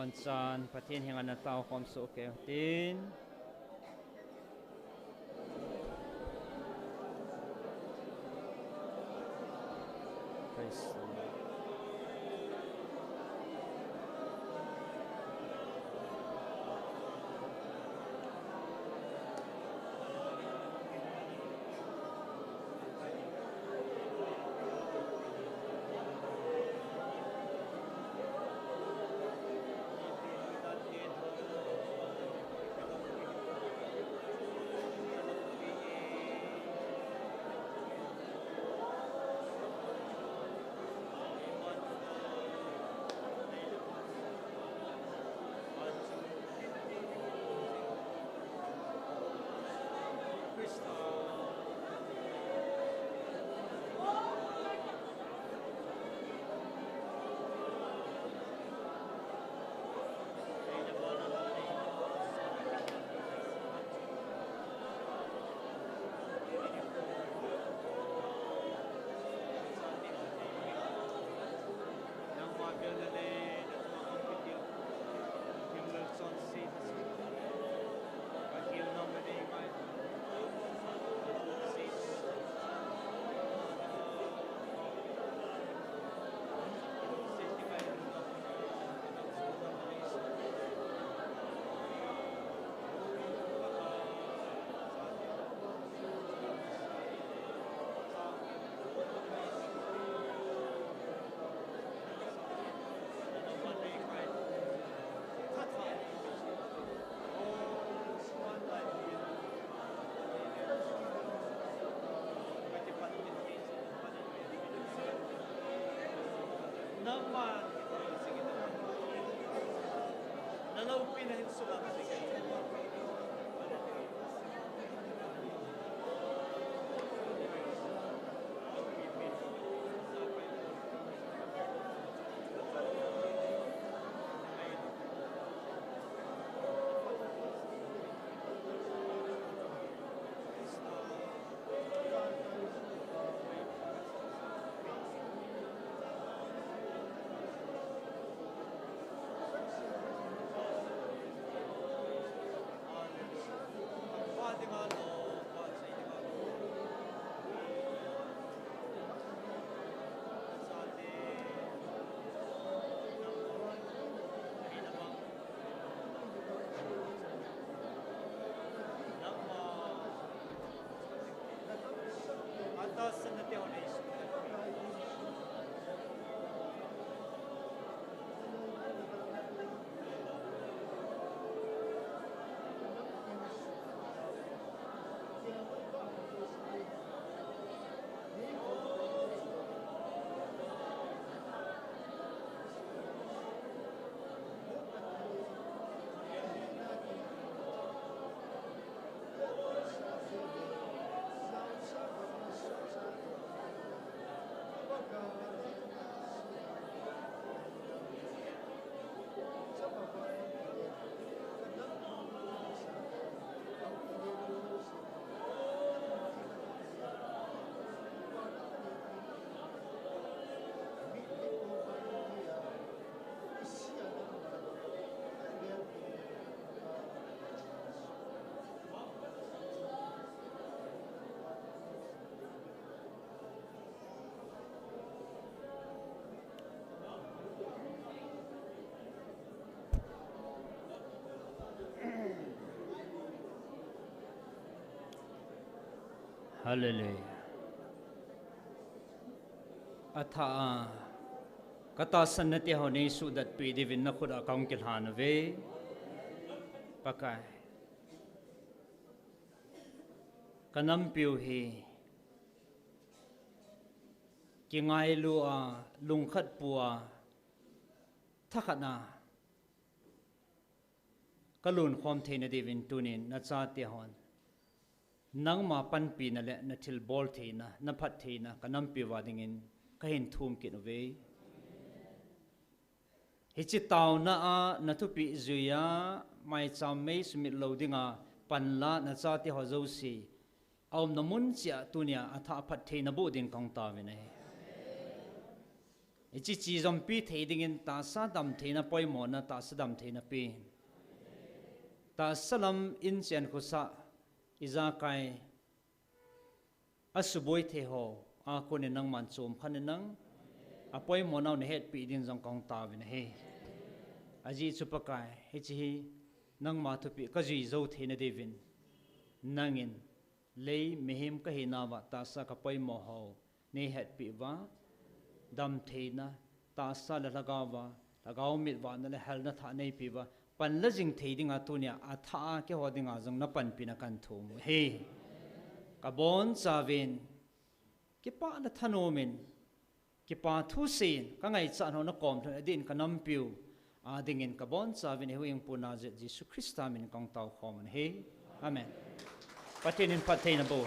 วันจันประเทศแห่งอนาตาความสุขแก่ตินPraise the Lord. Hallelujah. Atha kata sanati hone sudat pi divin na khud account ke hanve pakai kanam piu hi ki ngai lua lung khat pua thakana kalun khom theina divin tunin na cha te hon nang ma pan pi na le na thil bol theina na phat theina kanam pi wadingin ka hin thum kin ve hichi taw na a na thu pi zuya Maicham Mei smit loadinga panla na cha ti ho zo si aum na mun chia tunia atha phat theina bu din kong ta ve nei chỉ chỉ dòng pi thấy đình ta sa đam thấy na poi mò na ta sa đam thấy na pi ta salam in chen ko sa iza kai asuboi the ho a ko ne nang man chom khan nang apoi mo naw ne het pi din jong kong ta vin he aji chupakai he chi nang ma thu pi ka ji zo the na devin nangin lei mehem ka he na wa ta sa ka poi mo ho ne het pi wa dam the na ta sa la lagawa lagaw mit wa na le hal na tha nei pi wa pan la jing the ding a tu nya a tha ke ho ding a jong na pan pi na kan thum he ka bon savin ki pa na thanomin ki pa thu sin ka ngai cha no na kom thon adin ka nam piu a dingin ka bon savin he ing puna je Jesus Christ min kong tau khom he amen patin in patin bo